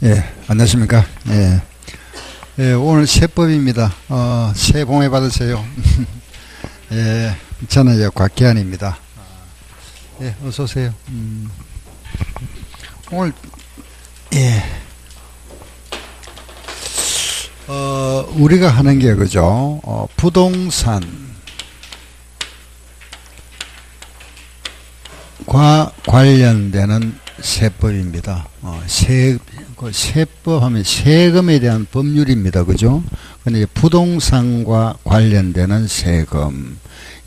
예, 안녕하십니까. 예, 예, 오늘 세법입니다. 새해 복 많이 받으세요. 예, 저는 곽기환입니다. 예, 어서오세요. 오늘, 예, 우리가 하는 게 그죠. 부동산과 관련되는 세법입니다. 세법 하면 세금에 대한 법률입니다. 그죠? 근데 부동산과 관련되는 세금.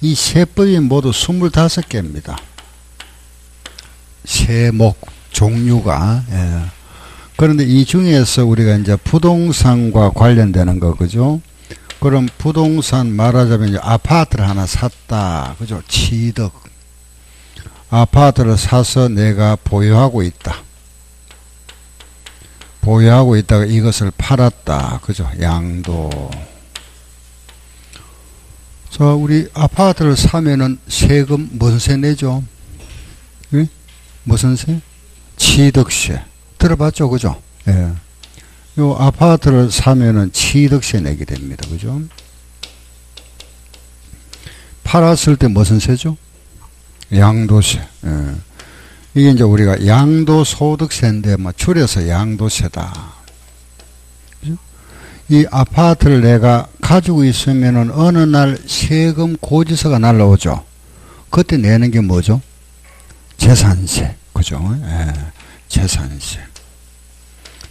이 세법이 모두 25개입니다. 세목, 종류가. 예. 그런데 이 중에서 우리가 이제 부동산과 관련되는 거, 그죠? 그럼 부동산 말하자면 이제 아파트를 하나 샀다. 그죠? 취득. 아파트를 사서 내가 보유하고 있다. 보유하고 있다가 이것을 팔았다. 그죠? 양도. 자, 우리 아파트를 사면은 세금 무슨 세 내죠? 예? 무슨 세? 취득세. 들어봤죠? 그죠? 예. 요 아파트를 사면은 취득세 내게 됩니다. 그죠? 팔았을 때 무슨 세죠? 양도세. 예. 이게 이제 우리가 양도소득세인데 뭐 줄여서 양도세다. 그죠? 이 아파트를 내가 가지고 있으면은 어느 날 세금 고지서가 날라오죠. 그때 내는 게 뭐죠? 재산세. 그죠? 예. 재산세.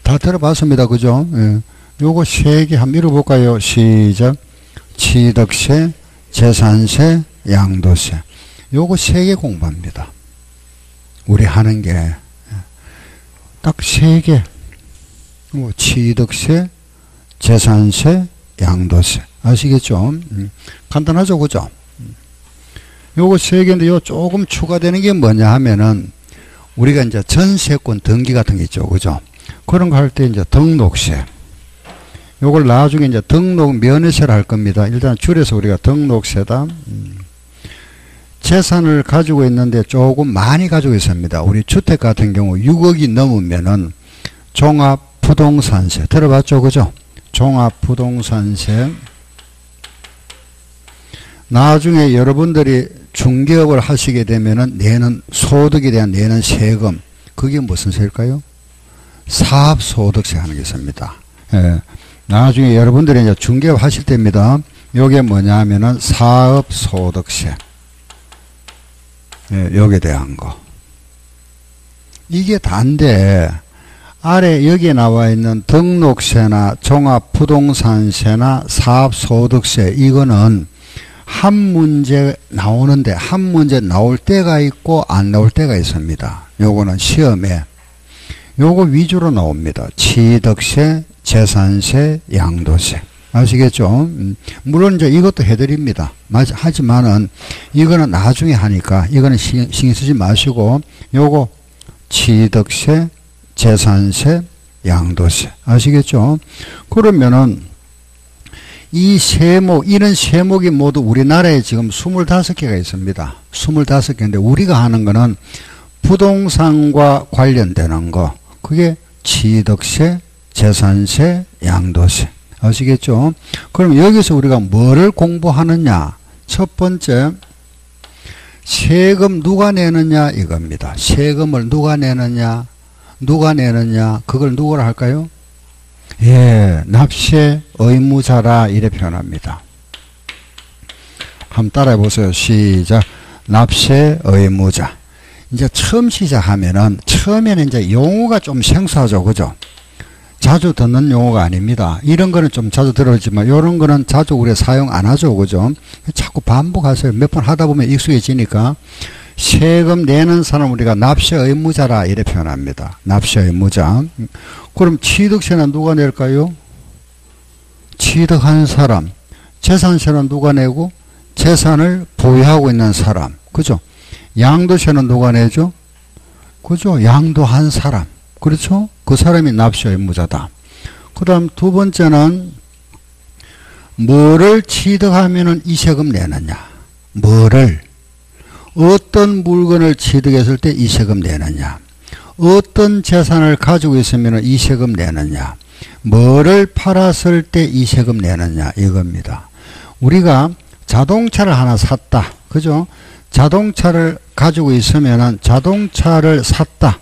다 들어봤습니다. 그죠? 예. 요거 세 개 한번 읽어볼까요? 시작. 취득세, 재산세, 양도세. 요거 세 개 공부합니다. 우리 하는 게 딱 세 개. 취득세, 재산세, 양도세. 아시겠죠? 간단하죠? 그죠? 요거 세 개인데 요 조금 추가되는 게 뭐냐 하면은 우리가 이제 전세권 등기 같은 게 있죠. 그죠? 그런 거 할 때 이제 등록세. 요걸 나중에 이제 등록 면회세를 할 겁니다. 일단 줄여서 우리가 등록세다. 재산을 가지고 있는데 조금 많이 가지고 있습니다. 우리 주택 같은 경우 6억이 넘으면은 종합부동산세. 들어봤죠? 그죠? 종합부동산세. 나중에 여러분들이 중개업을 하시게 되면은 내는 소득에 대한 내는 세금. 그게 무슨 세일까요? 사업소득세 하는 게 있습니다. 예. 나중에 여러분들이 이제 중개업 하실 때입니다. 요게 뭐냐 하면은 사업소득세. 예, 여기에 대한 거. 이게 다인데, 아래 여기에 나와 있는 등록세나 종합부동산세나 사업소득세, 이거는 한 문제 나오는데, 한 문제 나올 때가 있고, 안 나올 때가 있습니다. 요거는 시험에. 요거 위주로 나옵니다. 취득세, 재산세, 양도세. 아시겠죠? 물론 이제 이것도 해드립니다. 하지만은 이거는 나중에 하니까 이거는 신경 쓰지 마시고 요거 취득세, 재산세, 양도세. 아시겠죠? 그러면은 이 세목, 이런 세목이 모두 우리나라에 지금 25개가 있습니다. 25개인데 우리가 하는 거는 부동산과 관련되는 거. 그게 취득세, 재산세, 양도세. 아시겠죠? 그럼 여기서 우리가 뭐를 공부하느냐? 첫 번째, 세금 누가 내느냐 이겁니다. 세금을 누가 내느냐? 누가 내느냐? 그걸 누구라 할까요? 예, 납세 의무자라 이래 표현합니다. 한번 따라해 보세요. 시작. 납세 의무자. 이제 처음 시작하면은 처음에는 이제 용어가 좀 생소하죠. 그죠? 자주 듣는 용어가 아닙니다. 이런 거는 좀 자주 들었지만 이런 거는 자주 우리가 사용 안 하죠. 그죠? 자꾸 반복하세요. 몇 번 하다 보면 익숙해지니까. 세금 내는 사람 우리가 납세 의무자라 이래 표현합니다. 납세 의무자. 그럼 취득세는 누가 낼까요? 취득한 사람. 재산세는 누가 내고? 재산을 보유하고 있는 사람. 그죠? 양도세는 누가 내죠? 그죠? 양도한 사람. 그렇죠? 그 사람이 납세 의무자다. 그 다음 두 번째는 뭐를 취득하면은 이 세금 내느냐. 뭐를 어떤 물건을 취득했을 때 이 세금 내느냐. 어떤 재산을 가지고 있으면 이 세금 내느냐, 뭐를 팔았을 때 이 세금 내느냐 이겁니다. 우리가 자동차를 하나 샀다. 그죠? 자동차를 가지고 있으면은 자동차를 샀다.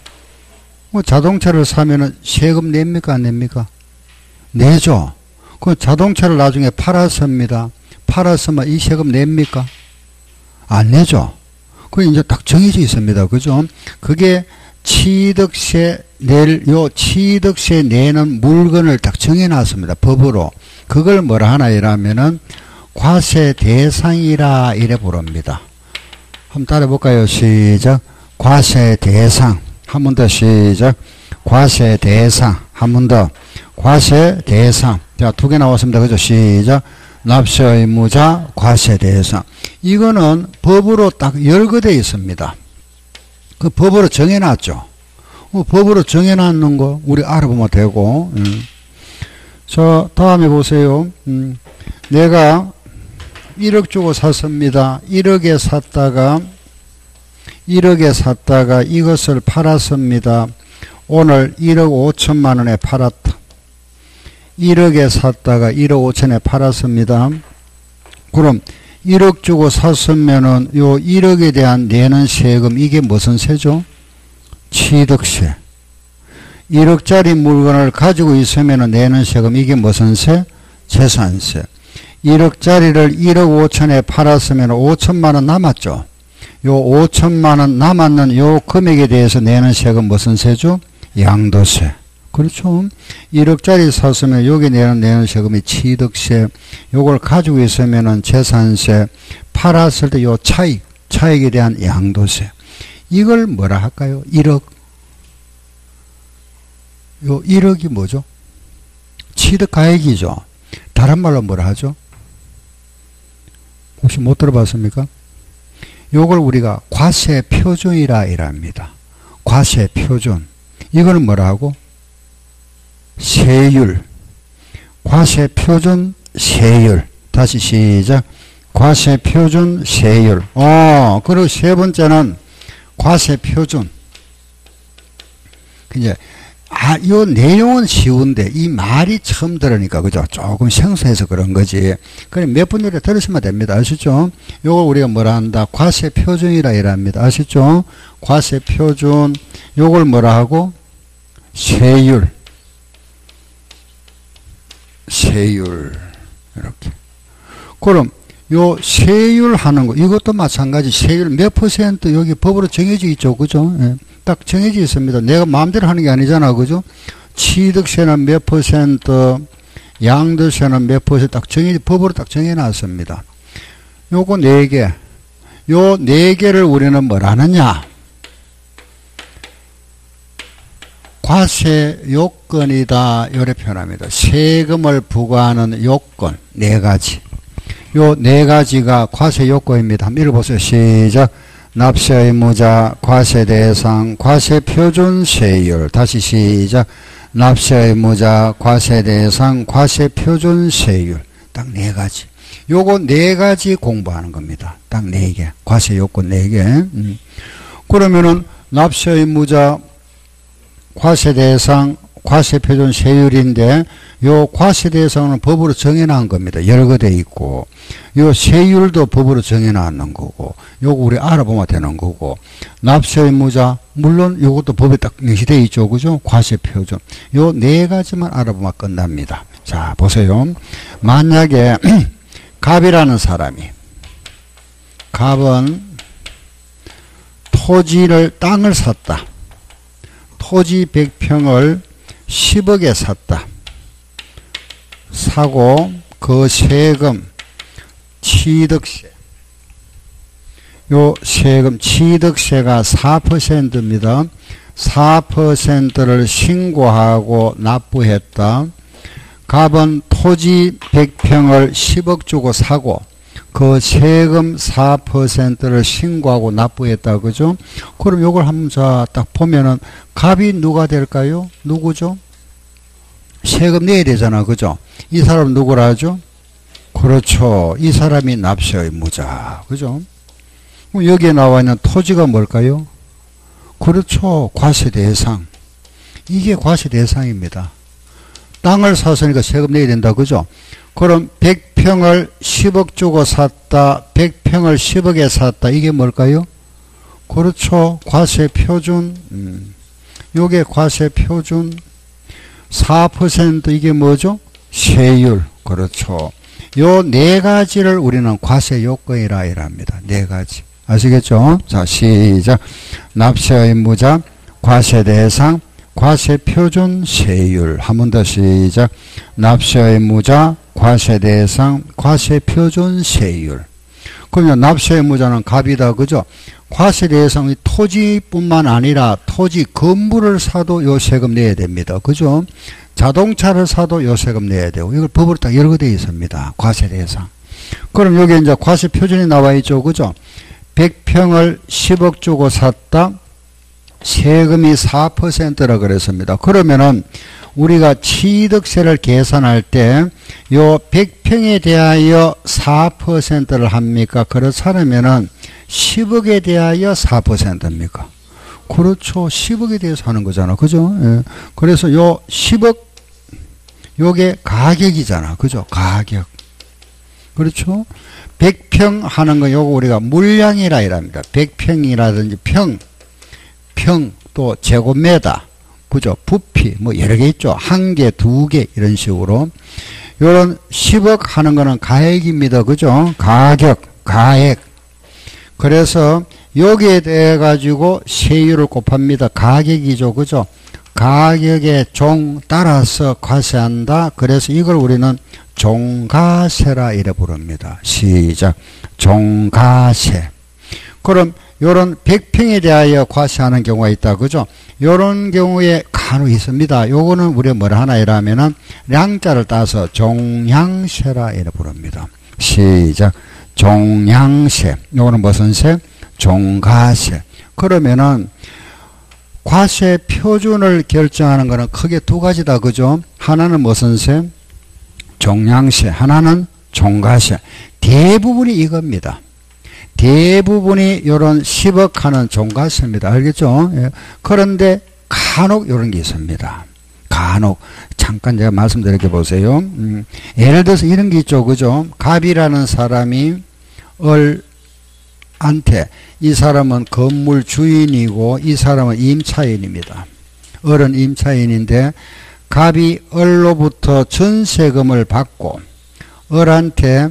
뭐 자동차를 사면은 세금 냅니까 안 냅니까? 내죠. 그 자동차를 나중에 팔았습니다. 팔았으면 이 세금 냅니까? 안 내죠. 그 이제 딱 정해져 있습니다. 그죠? 그게 취득세 취득세 내는 물건을 딱 정해놨습니다. 법으로. 그걸 뭐라 하나 이라면은 과세 대상이라 이래 부릅니다. 한번 따라해볼까요? 시작. 과세 대상. 한 번 더 시작. 과세 대상. 한 번 더. 과세 대상. 자, 두 개 나왔습니다. 그죠? 시작. 납세 의무자, 과세 대상. 이거는 법으로 딱 열거되어 있습니다. 그 법으로 정해놨죠. 법으로 정해놨는 거 우리 알아보면 되고. 자, 다음에 보세요. 내가 1억 주고 샀습니다. 1억에 샀다가 이것을 팔았습니다. 오늘 1억 5천만 원에 팔았다. 1억에 샀다가 1억 5천에 팔았습니다. 그럼 1억 주고 샀으면은 요 1억에 대한 내는 세금 이게 무슨 세죠? 취득세. 1억짜리 물건을 가지고 있으면은 내는 세금 이게 무슨 세? 재산세. 1억짜리를 1억 5천에 팔았으면 5천만 원 남았죠. 요 5천만 원 남았는 요 금액에 대해서 내는 세금 무슨 세죠? 양도세. 그렇죠. 1억짜리 샀으면 여기 내는 세금이 취득세. 요걸 가지고 있으면은 재산세. 팔았을 때 요 차익에 대한 양도세. 이걸 뭐라 할까요? 1억. 요 1억이 뭐죠? 취득가액이죠. 다른 말로 뭐라 하죠? 혹시 못 들어봤습니까? 요걸 우리가 과세표준이라 이랍니다. 과세표준. 이거는 뭐라 하고? 세율. 과세표준 세율. 다시 시작. 과세표준 세율. 그리고 세 번째는 과세표준. 이제 요 내용은 쉬운데 이 말이 처음 들으니까 그죠? 조금 생소해서 그런 거지. 그럼 몇 분 전에 들으시면 됩니다. 아시죠? 요걸 우리가 뭐라 한다? 과세표준이라 이랍니다. 아시죠? 과세표준. 요걸 뭐라 하고? 세율. 이렇게. 그럼 요 세율 하는 거 이것도 마찬가지. 세율 몇 퍼센트 여기 법으로 정해져 있죠. 그죠? 예. 딱 정해져 있습니다. 내가 마음대로 하는 게 아니잖아. 그죠? 취득세는 몇 퍼센트, 양도세는 몇 퍼센트 법으로 딱 정해놨습니다. 요거 4개. 요 4개를 우리는 뭐라 하느냐? 과세 요건이다. 이렇게 표현합니다. 세금을 부과하는 요건 4가지. 요 4가지가 과세 요건입니다. 한번 읽어보세요. 시작. 납세 의무자, 과세 대상, 과세 표준 세율. 다시 시작. 납세 의무자, 과세 대상, 과세 표준 세율. 딱 4가지. 요거 4가지 공부하는 겁니다. 딱 4개. 과세 요건 4개. 그러면은 납세 의무자, 과세 대상, 과세 표준 세율인데 요 과세 대상은 법으로 정해놓은 겁니다. 열거돼 있고 요 세율도 법으로 정해놓는 거고 요거 우리 알아보면 되는 거고 납세 의무자 물론 요것도 법에 딱 명시되어 있죠. 그죠? 과세 표준 요 4가지만 알아보면 끝납니다. 자 보세요. 만약에 갑이라는 사람이 갑은 땅을 샀다. 토지 100평을 10억에 샀다. 사고 그 세금 취득세 요 세금 취득세가 4%입니다. 4%를 신고하고 납부했다. 갑은 토지 100평을 10억 주고 사고 그 세금 4%를 신고하고 납부했다. 그죠? 그럼 요걸 한번 딱 보면은 갑이 누가 될까요? 누구죠? 세금 내야 되잖아. 그죠? 이 사람 누구라 하죠? 그렇죠. 이 사람이 납세 의무자. 그죠? 그럼 여기에 나와 있는 토지가 뭘까요? 그렇죠. 과세 대상. 이게 과세 대상입니다. 땅을 샀으니까 세금 내야 된다. 그죠? 그럼 100평을 10억 주고 샀다. 100평을 10억에 샀다. 이게 뭘까요? 그렇죠. 과세 표준. 요게 과세 표준. 4% 이게 뭐죠? 세율. 그렇죠. 요 네 가지를 우리는 과세 요건이라 이랍니다. 네 가지. 아시겠죠? 자, 시작. 납세 의무자, 과세 대상, 과세 표준, 세율. 한 번 더 시작. 납세 의무자, 과세 대상, 과세 표준, 세율. 그러면 납세 의무자는 갑이다. 그죠? 과세 대상이 토지뿐만 아니라 토지 건물을 사도 요 세금 내야 됩니다. 그죠? 자동차를 사도 요 세금 내야 되고, 이걸 법으로 딱 여러 개 되어 있습니다. 과세 대상. 그럼 여기 이제 과세 표준이 나와 있죠. 그죠? 100평을 10억 주고 샀다. 세금이 4%라 그랬습니다. 그러면은 우리가 취득세를 계산할 때 요 100평에 대하여 4%를 합니까? 그렇지 않으면은 10억에 대하여 4%입니까? 그렇죠. 10억에 대해서 하는 거잖아. 그죠? 예. 그래서 요 10억, 요게 가격이잖아. 그죠? 가격. 그렇죠? 100평 하는 거 요거 우리가 물량이라 이랍니다. 100평이라든지 평, 또 제곱미터, 그죠? 부피, 뭐 여러 개 있죠. 한 개, 두 개, 이런 식으로. 요런 10억 하는 거는 가액입니다. 그죠? 가격, 가액. 그래서 여기에 대해 가지고 세율을 곱합니다. 가격이죠. 그죠? 가격의 종 따라서 과세한다. 그래서 이걸 우리는 종가세라 이래 부릅니다. 시작. 종가세. 그럼 요런 100평에 대하여 과세하는 경우가 있다. 그죠? 요런 경우에 간혹 있습니다. 요거는 우리가 뭐라 하나 이라면은 량자를 따서 종량세라 이래 부릅니다. 시작. 종량세. 요거는 무슨 세? 종가세. 그러면은 과세 표준을 결정하는 거는 크게 두 가지다. 그죠? 하나는 무슨 세? 종량세. 하나는 종가세. 대부분이 이겁니다. 대부분이 요런 10억 하는 종가세입니다. 알겠죠? 예. 그런데 간혹 요런 게 있습니다. 간혹. 잠깐 제가 말씀드릴게 보세요. 예를 들어서 이런 게 있죠. 그죠? 갑이라는 사람이 을한테, 이 사람은 건물 주인이고 이 사람은 임차인입니다. 을은 임차인인데 갑이 을로부터 전세금을 받고 을한테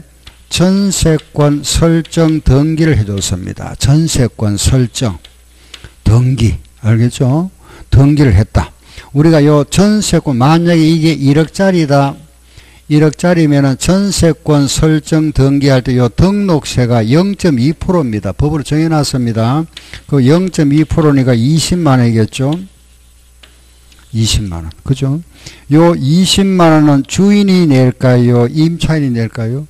전세권 설정 등기를 해줬습니다. 전세권 설정 등기. 알겠죠? 등기를 했다. 우리가 요 전세권, 만약에 이게 1억짜리다. 1억짜리면은 전세권 설정 등기할 때 요 등록세가 0.2%입니다. 법으로 정해놨습니다. 그 0.2%니까 20만 원이겠죠? 20만 원. 그죠? 요 20만 원은 주인이 낼까요? 임차인이 낼까요?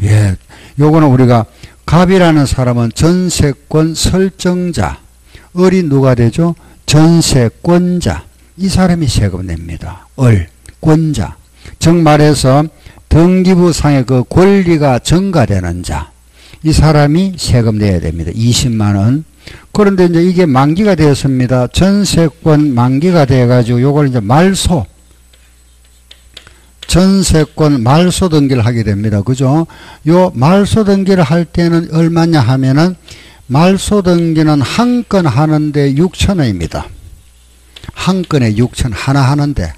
예. 요거는 우리가 갑이라는 사람은 전세권 설정자. 을이 누가 되죠? 전세권자. 이 사람이 세금 냅니다. 권자. 즉 말해서 등기부상의 그 권리가 전가되는 자. 이 사람이 세금 내야 됩니다. 20만 원. 그런데 이제 이게 만기가 되었습니다. 전세권 만기가 돼가지고 요걸 이제 전세권 말소 등기를 하게 됩니다. 그죠? 요 말소 등기를 할 때는 얼마냐 하면은 말소 등기는 한 건 하는데 6,000원입니다. 한 건에 6,000원 하나 하는데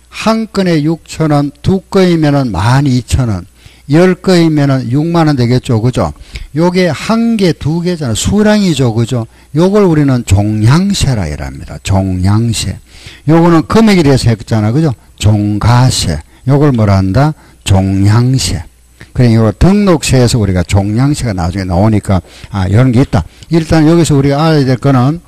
한 건에 6,000원, 두 건이면은 12,000원, 10건이면은 6만 원 되겠죠. 그죠? 요게 한 개, 두 개잖아. 수량이죠. 그죠? 요걸 우리는 종량세라 이랍니다. 종량세. 요거는 금액에 대해서 했잖아. 그죠? 종가세. 요걸 뭐라 한다? 종량세. 그래, 요 등록세에서 우리가 종량세가 나중에 나오니까, 이런 게 있다. 일단 여기서 우리가 알아야 될 거는,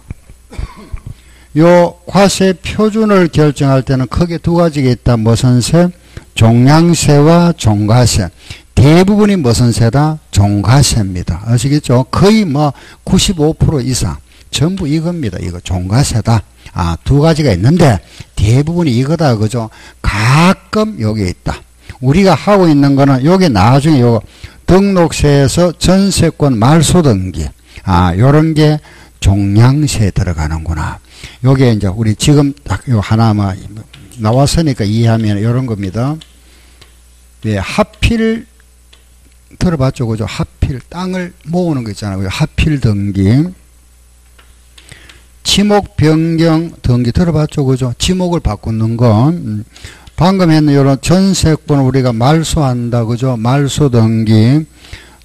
요 과세 표준을 결정할 때는 크게 두 가지가 있다. 무슨 세? 종량세와 종가세. 대부분이 무슨 세다? 종가세입니다. 아시겠죠? 거의 뭐 95% 이상. 전부 이겁니다. 이거 종가세다. 두 가지가 있는데 대부분이 이거다. 그죠? 가끔 여기에 있다. 우리가 하고 있는 거는 요게 나중에 요 등록세에서 전세권 말소 등기. 요런 게 종량세에 들어가는구나. 요게 이제 우리 지금 딱 요 하나만 나왔으니까 이해하면 이런 겁니다. 예, 하필 들어봤죠, 그죠? 하필 땅을 모으는 거 있잖아요. 하필 등기, 지목 변경 등기 들어봤죠, 그죠? 지목을 바꾸는 건 방금 했는 이런 전세권 우리가 말소한다, 그죠? 말소 등기,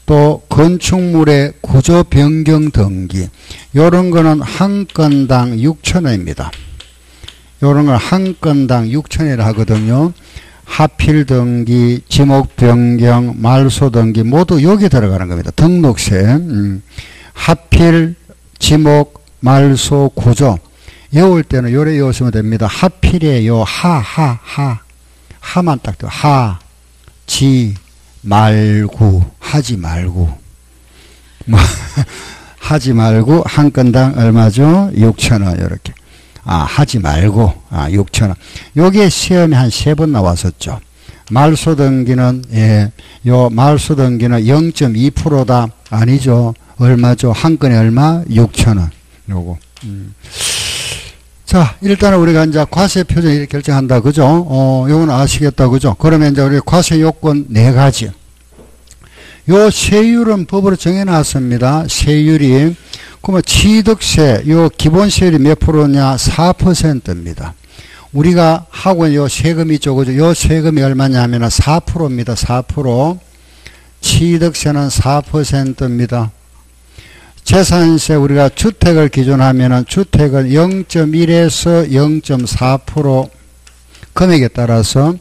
또 건축물의 구조 변경 등기, 이런 거는 한 건당 6,000원입니다. 이런 건 한 건당 6,000원이라 하거든요. 하필 등기, 지목 변경, 말소 등기 모두 여기 들어가는 겁니다. 등록세, 하필, 지목, 말소, 구조. 외울 때는 요래 외우시면 됩니다. 하필에 요 하만 딱 돼. 지 말고, 하지 말고. 하지 말고 한 건당 얼마죠? 6,000원 이렇게. 하지 말고 6,000원. 요게 시험에 한 3번 나왔었죠. 말소 등기는 요 말소 등기는 0.2%다. 아니죠. 얼마죠? 한 건에 얼마? 6,000원. 요거. 자, 일단은 우리가 이제 과세 표준 이렇게 결정한다. 그죠? 요건 아시겠다. 그죠? 그러면 이제 우리 과세 요건 4가지. 요 세율은 법으로 정해 놨습니다. 세율이. 그러면 취득세, 요 기본세율이 몇 프로냐? 4%입니다. 우리가 하고 요 세금이 있죠. 그죠? 요 세금이 얼마냐면 4%입니다. 4%. 취득세는 4%입니다. 재산세 우리가 주택을 기준하면은 주택은 0.1에서 0.4% 금액에 따라서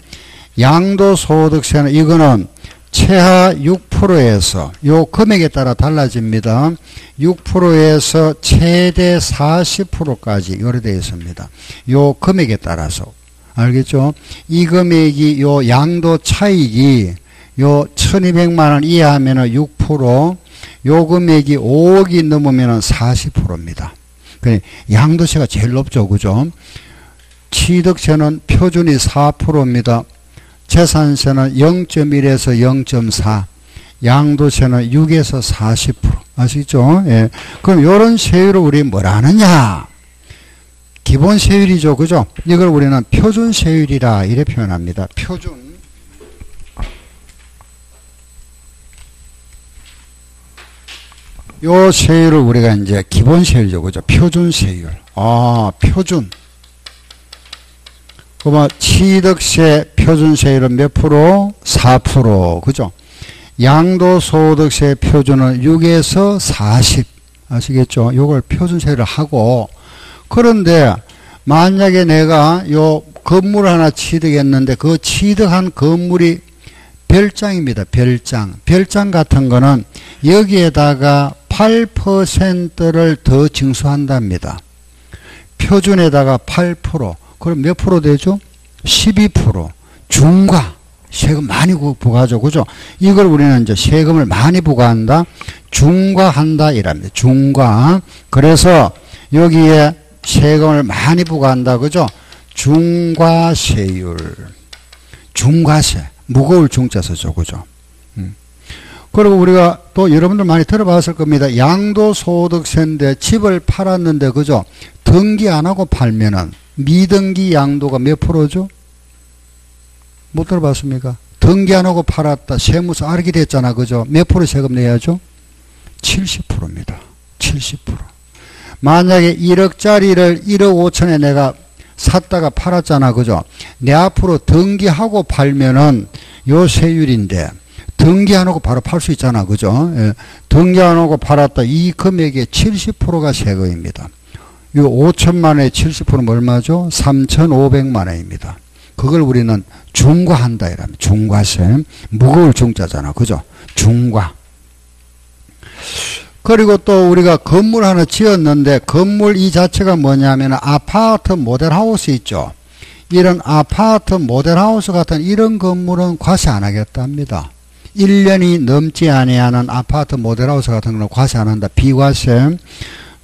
양도소득세는 이거는 최하 6%에서 요 금액에 따라 달라집니다. 6%에서 최대 40%까지 요래 되어 있습니다. 요 금액에 따라서 알겠죠? 이 금액이 요 양도 차익이 요 1200만 원 이하면은 6%, 요 금액이 5억이 넘으면은 40%입니다. 그러니까 양도세가 제일 높죠. 그죠? 취득세는 표준이 4%입니다. 재산세는 0.1에서 0.4, 양도세는 6에서 40%. 아시죠? 예. 그럼 이런 세율을 우리 뭐라 하느냐? 기본 세율이죠. 그죠? 이걸 우리는 표준 세율이라 이래 표현합니다. 표준. 요 세율을 우리가 이제 기본 세율이죠. 그죠? 표준 세율. 표준. 그러면 취득세 표준세율은 몇 프로? 4%. 그죠? 양도소득세 표준은 6에서 40. 아시겠죠? 요걸 표준세율을 하고, 그런데 만약에 내가 요 건물을 하나 취득했는데 그 취득한 건물이 별장입니다. 별장. 별장 같은 거는 여기에다가 8%를 더 징수한답니다. 표준에다가 8%. 그럼 몇 프로 되죠? 12%. 중과. 세금 많이 부과하죠. 그죠? 이걸 우리는 이제 세금을 많이 부과한다. 중과한다. 이랍니다. 중과. 그래서 여기에 세금을 많이 부과한다. 그죠? 중과세율. 중과세. 무거울 중자 써죠. 그죠? 그리고 우리가 또 여러분들 많이 들어봤을 겁니다. 양도소득세인데 집을 팔았는데, 그죠? 등기 안 하고 팔면은 미등기 양도가 몇 프로죠? 못 들어봤습니까? 등기 안 하고 팔았다. 세무서 알게 됐잖아. 그죠? 몇 프로 세금 내야죠? 70%입니다. 70%. 만약에 1억짜리를 1억 5천에 내가 샀다가 팔았잖아. 그죠? 내 앞으로 등기하고 팔면은 요 세율인데, 등기 안 하고 바로 팔 수 있잖아. 그죠? 예. 등기 안 하고 팔았다. 이 금액의 70%가 세금입니다. 이 5천만 원의 70%는 얼마죠? 3,500만 원입니다. 그걸 우리는 중과한다 이랍니다. 중과세. 무거울 중자잖아. 그죠? 중과. 그리고 또 우리가 건물 하나 지었는데 건물 이 자체가 뭐냐면 아파트 모델하우스 있죠. 이런 아파트 모델하우스 같은 이런 건물은 과세 안 하겠답니다. 1년이 넘지 아니하는 아파트 모델하우스 같은 거는 과세 안 한다. 비과세.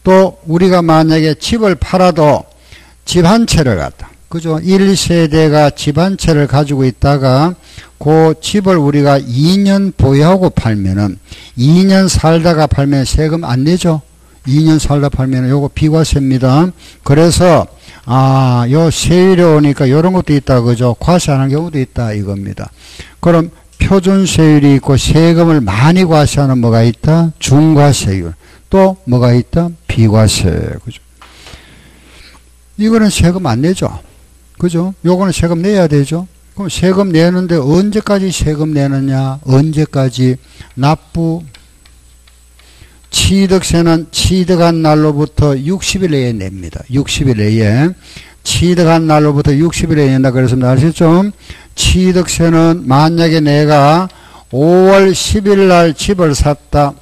또 우리가 만약에 집을 팔아도 집 한 채를 갖다. 그죠? 1세대가 집 한 채를 가지고 있다가 그 집을 우리가 2년 보유하고 팔면은 2년 살다가 팔면 세금 안 내죠? 2년 살다 팔면 요거 비과세입니다. 그래서 요 세율이 오니까 요런 것도 있다 그죠? 과세하는 경우도 있다 이겁니다. 그럼 표준세율이 있고 세금을 많이 과세하는 뭐가 있다? 중과세율. 또 뭐가 있다? 비과세. 그죠? 이거는 세금 안 내죠. 그죠? 요거는 세금 내야 되죠. 그럼 세금 내는데 언제까지 세금 내느냐? 언제까지? 납부 취득세는 취득한 날로부터 60일 내에 냅니다. 60일 내에. 취득한 날로부터 60일 내에 낸다 그랬습니다. 아시죠? 취득세는 만약에 내가 5월 10일 날 집을 샀다.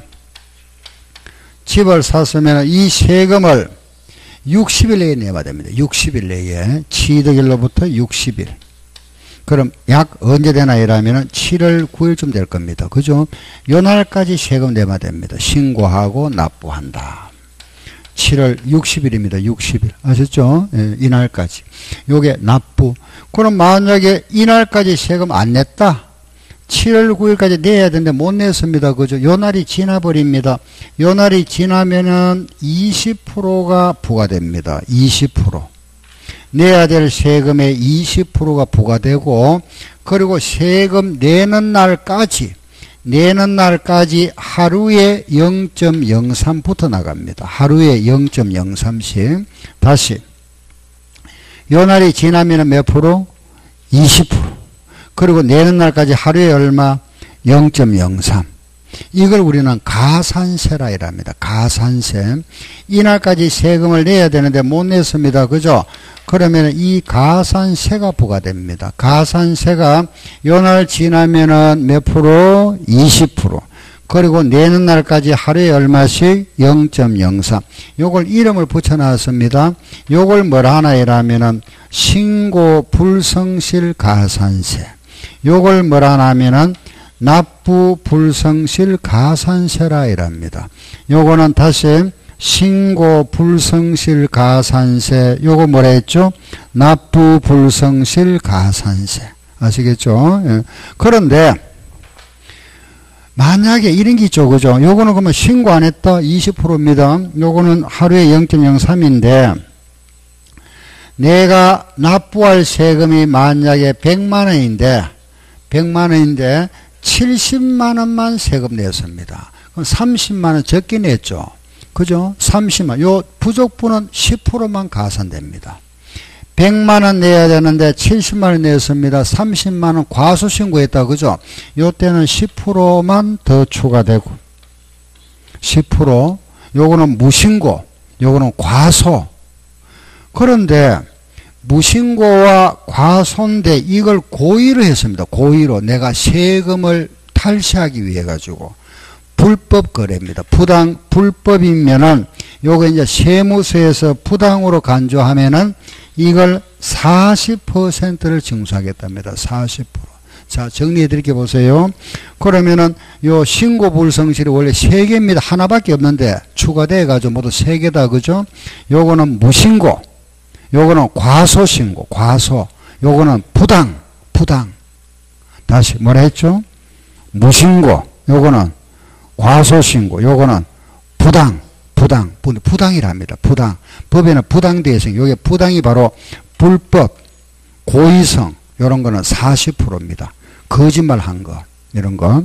집을 샀으면 이 세금을 60일 내에 내야 됩니다. 60일 내에. 취득일로부터 60일. 그럼 약 언제 되나 이러면은 7월 9일쯤 될 겁니다. 그죠? 요 날까지 세금 내면 됩니다. 신고하고 납부한다. 7월 60일입니다. 60일. 아셨죠? 예, 이날까지. 요게 납부. 그럼 만약에 이날까지 세금 안 냈다. 7월 9일까지 내야 되는데 못 냈습니다. 그죠? 요 날이 지나버립니다. 요 날이 지나면은 20%가 부과됩니다. 20%. 내야 될 세금의 20%가 부과되고, 그리고 세금 내는 날까지 하루에 0.03부터 나갑니다. 하루에 0.03씩. 다시. 요 날이 지나면 몇 프로? 20%. 그리고 내는 날까지 하루에 얼마? 0.03. 이걸 우리는 가산세라 이랍니다. 가산세. 이날까지 세금을 내야 되는데 못 냈습니다. 그죠? 그러면 이 가산세가 부과됩니다. 가산세가 요날 지나면은 몇 프로? 20%. 그리고 내는 날까지 하루에 얼마씩? 0.03. 요걸 이름을 붙여놨습니다. 요걸 뭐라 하나 이라면은 신고 불성실 가산세. 요걸 뭐라 하냐면은 납부 불성실 가산세라 이랍니다. 요거는 다시 신고 불성실 가산세. 요거 뭐라 했죠? 납부 불성실 가산세. 아시겠죠? 예. 그런데 만약에 이런 게 있죠. 그죠? 요거는 그러면 신고 안 했다? 20%입니다. 요거는 하루에 0.03인데 내가 납부할 세금이 만약에 100만 원인데 70만 원만 세금 냈습니다. 그럼 30만 원 적게 냈죠. 그죠? 30만. 요 부족분은 10%만 가산됩니다. 100만 원 내야 되는데 70만 원 냈습니다. 30만 원 과소신고했다. 그죠? 요 때는 10%만 더 추가되고 10%. 요거는 무신고. 요거는 과소. 그런데 무신고와 과소인데 이걸 고의로 했습니다. 고의로 내가 세금을 탈세하기 위해 가지고 불법 거래입니다. 불법이면은 요거 이제 세무서에서 부당으로 간주하면은 이걸 40%를 징수하겠답니다. 40%. 자, 정리해 드릴게 보세요. 그러면은 요 신고 불성실이 원래 3개입니다. 하나밖에 없는데 추가돼 가지고 모두 3개다. 그죠? 요거는 무신고. 요거는 과소신고, 과소. 요거는 부당. 다시 뭐라 했죠? 무신고. 요거는 과소신고. 요거는 부당이랍니다. 부당. 법에는 부당대성. 요게 부당이 바로 불법, 고의성. 요런 거는 40%입니다. 거짓말 한 거. 이런 거.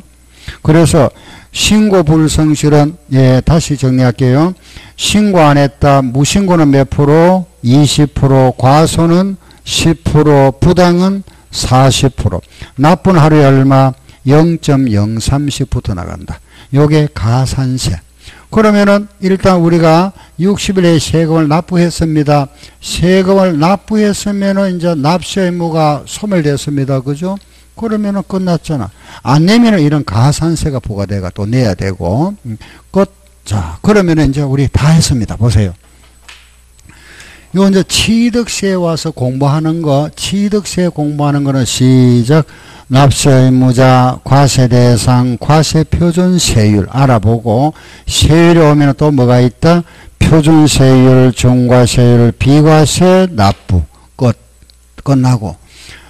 그래서 신고 불성실은 다시 정리할게요. 신고 안 했다. 무신고는 몇 프로? 20%. 과소는 10%. 부당은 40%. 납부는 하루에 얼마? 0.03씩부터 나간다. 요게 가산세. 그러면은 일단 우리가 60일에 세금을 납부했습니다. 세금을 납부했으면은 이제 납세 의무가 소멸됐습니다. 그죠? 그러면은 끝났잖아. 안 내면은 이런 가산세가 부과돼가 또 내야 되고. 끝. 자, 그러면은 이제 우리 다 했습니다. 보세요. 요 이제 취득세에 와서 공부하는 거, 취득세 공부하는 거는 시작. 납세 의무자, 과세 대상, 과세 표준 세율 알아보고, 세율이 오면 또 뭐가 있다? 표준 세율, 중과세율, 비과세, 납부. 끝나고.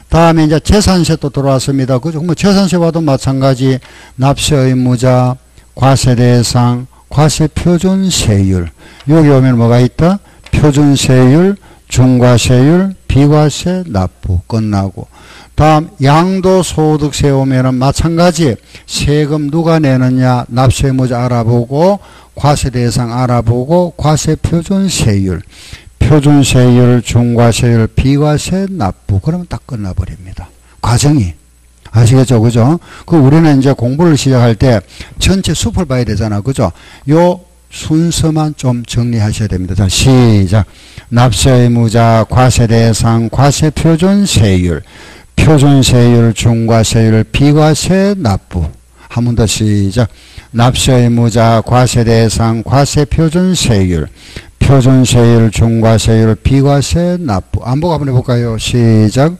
다음에 이제 재산세 또 들어왔습니다. 그죠? 뭐 재산세와도 마찬가지 납세 의무자, 과세 대상, 과세표준세율. 여기 오면 뭐가 있다? 표준세율, 중과세율, 비과세, 납부 끝나고. 다음 양도소득세 오면은 마찬가지 세금 누가 내느냐 납세의무자 알아보고 과세대상 알아보고 과세표준세율, 표준세율, 중과세율, 비과세, 납부. 그러면 딱 끝나버립니다. 과정이. 아시겠죠? 그죠? 우리는 이제 공부를 시작할 때 전체 숲을 봐야 되잖아. 그죠? 요 순서만 좀 정리하셔야 됩니다. 자, 시작. 납세의무자, 과세대상, 과세표준세율, 표준세율, 중과세율, 비과세, 납부. 한 번 더 시작. 납세의무자, 과세대상, 과세표준세율, 표준세율, 중과세율, 비과세, 납부. 안보고 한번 해볼까요? 시작.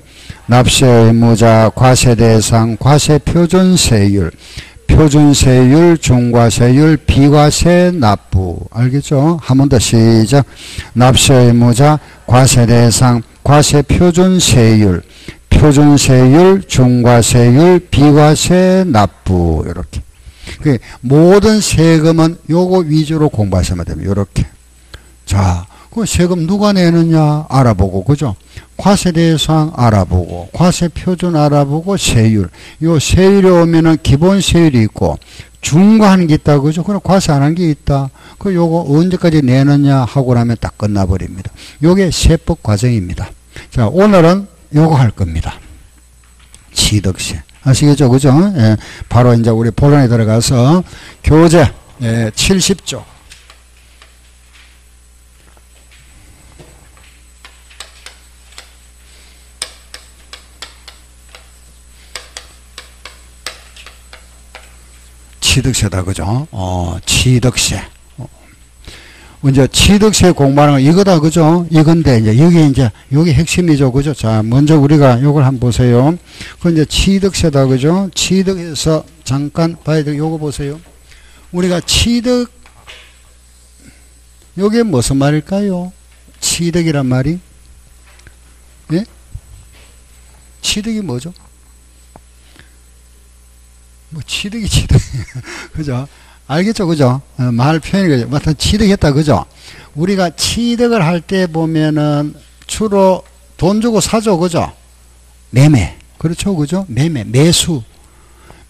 납세의무자, 과세대상, 과세표준세율, 표준세율, 중과세율, 비과세, 납부. 알겠죠? 한 번 더 시작. 납세의무자, 과세대상, 과세표준세율, 표준세율, 중과세율, 비과세, 납부. 이렇게. 모든 세금은 요거 위주로 공부하시면 됩니다. 이렇게. 자, 그 세금 누가 내느냐 알아보고, 그죠? 과세대상 알아보고, 과세표준 알아보고, 세율. 요 세율이 오면은 기본 세율이 있고, 중과하는 게 있다, 그죠? 그럼 과세 안 한 게 있다. 그 요거 언제까지 내느냐 하고 나면 딱 끝나버립니다. 요게 세법 과정입니다. 자, 오늘은 요거 할 겁니다. 취득세. 아시겠죠? 그죠? 예, 바로 이제 우리 본론에 들어가서 교재 70조. 취득세다, 그죠? 취득세. 이제 취득세 공부하는 거 이거다, 그죠? 이건데, 이제, 여기 핵심이죠, 그죠? 자, 먼저 우리가 요걸 한번 보세요. 그 이제 취득세다, 그죠? 취득해서 잠깐 봐야 돼. 요거 보세요. 우리가 취득, 요게 무슨 말일까요? 취득이란 말이? 예? 취득이 뭐죠? 뭐 취득이 그죠? 알겠죠? 그죠? 말 표현이 그죠? 하여튼 취득했다, 그죠? 우리가 취득을 할 때 보면은 주로 돈 주고 사죠, 그죠? 매매. 그렇죠, 그죠? 매매, 매수.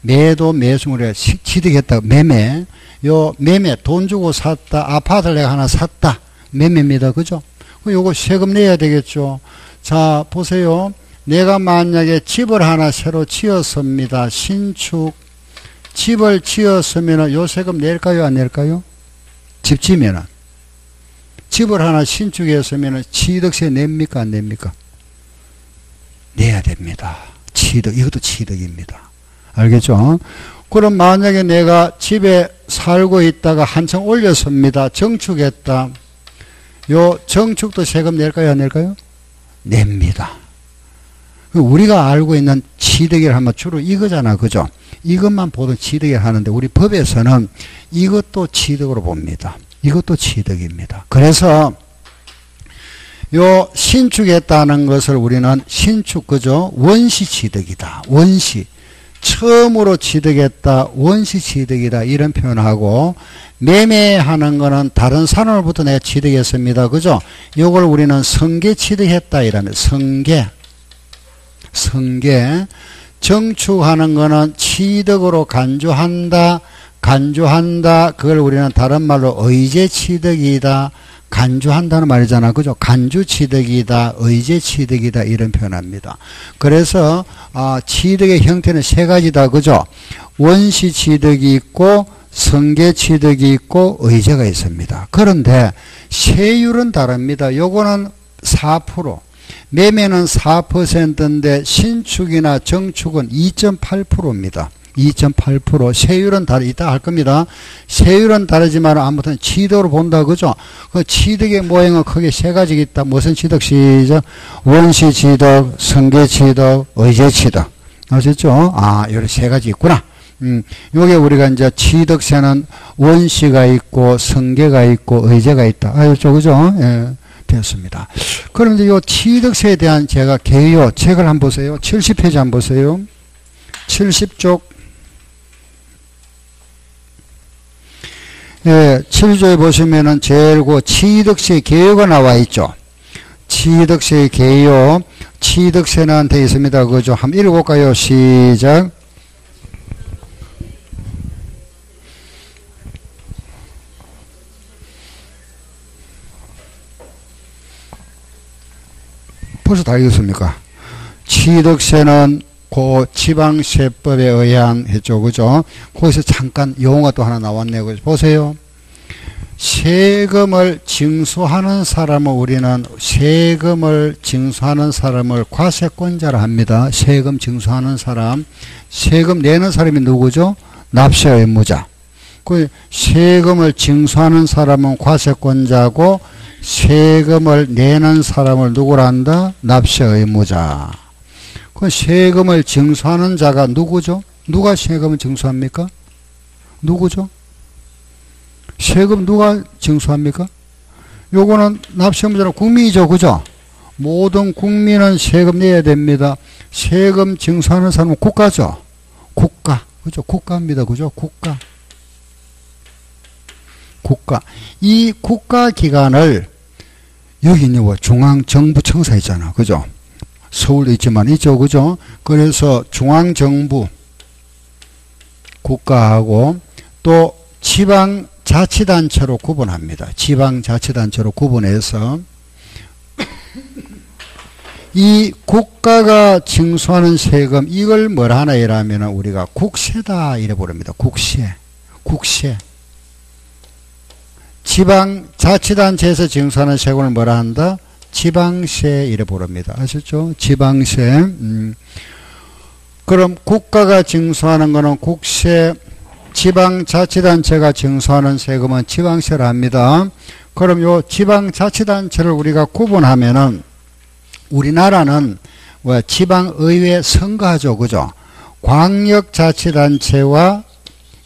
매도, 매수, 우리가 취득했다, 매매. 요 매매, 돈 주고 샀다, 아파트를 내가 하나 샀다. 매매입니다, 그죠? 요거 세금 내야 되겠죠? 자, 보세요. 내가 만약에 집을 하나 새로 지었습니다. 신축. 집을 지었으면 요 세금 낼까요? 안 낼까요? 집 지면은. 집을 하나 신축했으면 취득세 냅니까? 안 냅니까? 내야 됩니다. 취득. 이것도 취득입니다. 알겠죠? 그럼 만약에 내가 집에 살고 있다가 한층 올렸습니다. 정축했다. 요 정축도 세금 낼까요? 안 낼까요? 냅니다. 우리가 알고 있는 취득이라 하면 주로 이거잖아, 그죠? 이것만 보던 취득을 하는데 우리 법에서는 이것도 취득으로 봅니다. 이것도 취득입니다. 그래서 요 신축했다는 것을 우리는 신축, 그죠? 원시 취득이다. 원시. 처음으로 취득했다. 원시 취득이다. 이런 표현하고, 매매하는 거는 다른 산업으로부터 내가 취득했습니다. 그죠? 요걸 우리는 성계 취득했다. 이라면 성계. 성계. 정축하는 거는 취득으로 간주한다. 간주한다. 그걸 우리는 다른 말로 의제 취득이다. 간주한다는 말이잖아. 그죠? 간주 취득이다. 의제 취득이다. 이런 표현합니다. 그래서 취득의 형태는 세 가지다. 그죠? 원시 취득이 있고 성계 취득이 있고 의제가 있습니다. 그런데 세율은 다릅니다. 요거는 4%. 매매는 4%인데 신축이나 정축은 2.8%입니다. 2.8%. 세율은 이따 할 겁니다. 세율은 다르지만 아무튼 취득으로 본다, 그죠? 그 취득의 모형은 크게 세 가지가 있다. 무슨 취득? 시작. 원시 취득, 성계 취득, 의제 취득. 아셨죠? 여기 세 가지 있구나. 요게 우리가 이제 취득세는 원시가 있고, 성계가 있고, 의제가 있다. 알죠? 그죠? 예. 되었습니다. 그럼 이제 요 취득세에 대한 제가 개요 책을 한번 보세요. 70페이지 한번 보세요. 70쪽. 예, 7조에 보시면은 제일 고 취득세 개요가 나와 있죠. 취득세 개요. 취득세는 되어 있습니다. 그죠? 한번 읽어볼까요? 시작. 벌써 다 읽었습니까? 취득세는 고 지방세법에 의한 했죠. 그죠? 거기서 잠깐 용어가 또 하나 나왔네요. 그죠? 보세요. 세금을 징수하는 사람은 우리는 세금을 징수하는 사람을 과세권자라 합니다. 세금 징수하는 사람. 세금 내는 사람이 누구죠? 납세 의무자. 그 세금을 징수하는 사람은 과세권자고 세금을 내는 사람을 누구라 한다? 납세 의무자. 그 세금을 징수하는 자가 누구죠? 누가 세금을 징수합니까? 누구죠? 세금 누가 징수합니까? 요거는 납세 의무자는 국민이죠. 그죠? 모든 국민은 세금 내야 됩니다. 세금 징수하는 사람은 국가죠. 국가. 그죠? 국가입니다. 그죠? 국가. 국가. 이 국가기관을 여기 있는 뭐 중앙정부청사 있잖아. 그죠? 서울도 있지만 있죠. 그죠? 그래서 중앙정부 국가하고 또 지방자치단체로 구분합니다. 지방자치단체로 구분해서 이 국가가 징수하는 세금 이걸 뭐라 하나 이라면 우리가 국세다 이래 부릅니다. 국세. 국세. 지방자치단체에서 징수하는 세금을 뭐라 한다? 지방세 이래 부릅니다. 아셨죠? 지방세. 그럼 국가가 징수하는 거는 국세, 지방자치단체가 징수하는 세금은 지방세라 합니다. 그럼 요 지방자치단체를 우리가 구분하면은 우리나라는 지방의회 선거하죠. 그죠? 광역자치단체와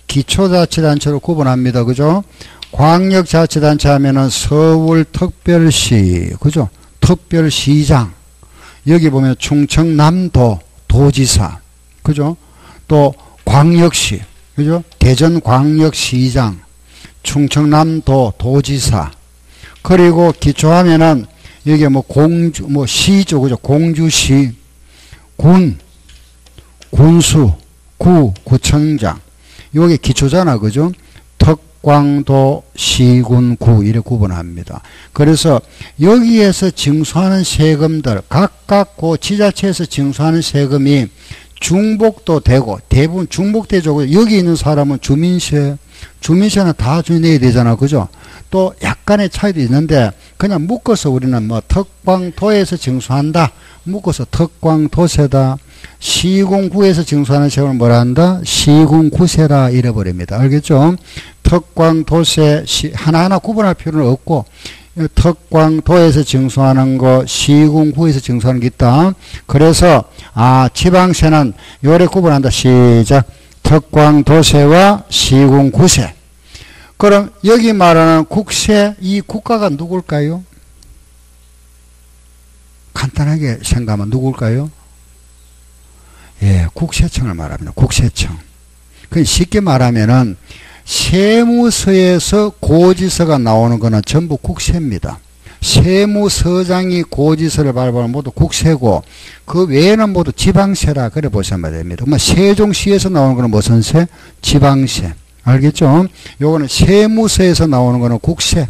기초자치단체로 구분합니다. 그죠? 광역자치단체 하면은 서울특별시, 그죠? 특별시장. 여기 보면 충청남도 도지사, 그죠? 또 광역시, 그죠? 대전광역시장, 충청남도 도지사. 그리고 기초하면은 여기 뭐 공주, 뭐 시죠, 그죠? 공주시, 군수, 구청장. 요게 기초잖아, 그죠? 광도, 시군, 구 이렇게 구분합니다. 그래서 여기에서 징수하는 세금들 각각 그 지자체에서 징수하는 세금이 중복도 되고 대부분 중복되죠. 여기 있는 사람은 주민세는 다 내야 되잖아. 그죠? 또 약간의 차이도 있는데 그냥 묶어서 우리는 뭐 특광도에서 징수한다. 묶어서 특광도세다. 시군구에서 징수하는 세금을 뭐라 한다? 시군구세라 이래버립니다. 알겠죠? 특광도세 하나하나 구분할 필요는 없고 특광도에서 징수하는 거 시군구에서 징수하는 게 있다. 그래서 지방세는 요래 구분한다. 시작. 특광도세와 시군구세. 그럼 여기 말하는 국세 이 국가가 누굴까요? 간단하게 생각하면 누굴까요? 예, 국세청을 말합니다. 국세청. 그 쉽게 말하면은 세무서에서 고지서가 나오는 거는 전부 국세입니다. 세무서장이 고지서를 발부하면 모두 국세고 그 외에는 모두 지방세라 그래 보시면 됩니다. 세종시에서 나오는 거는 무슨 세? 지방세. 알겠죠? 요거는 세무서에서 나오는 거는 국세.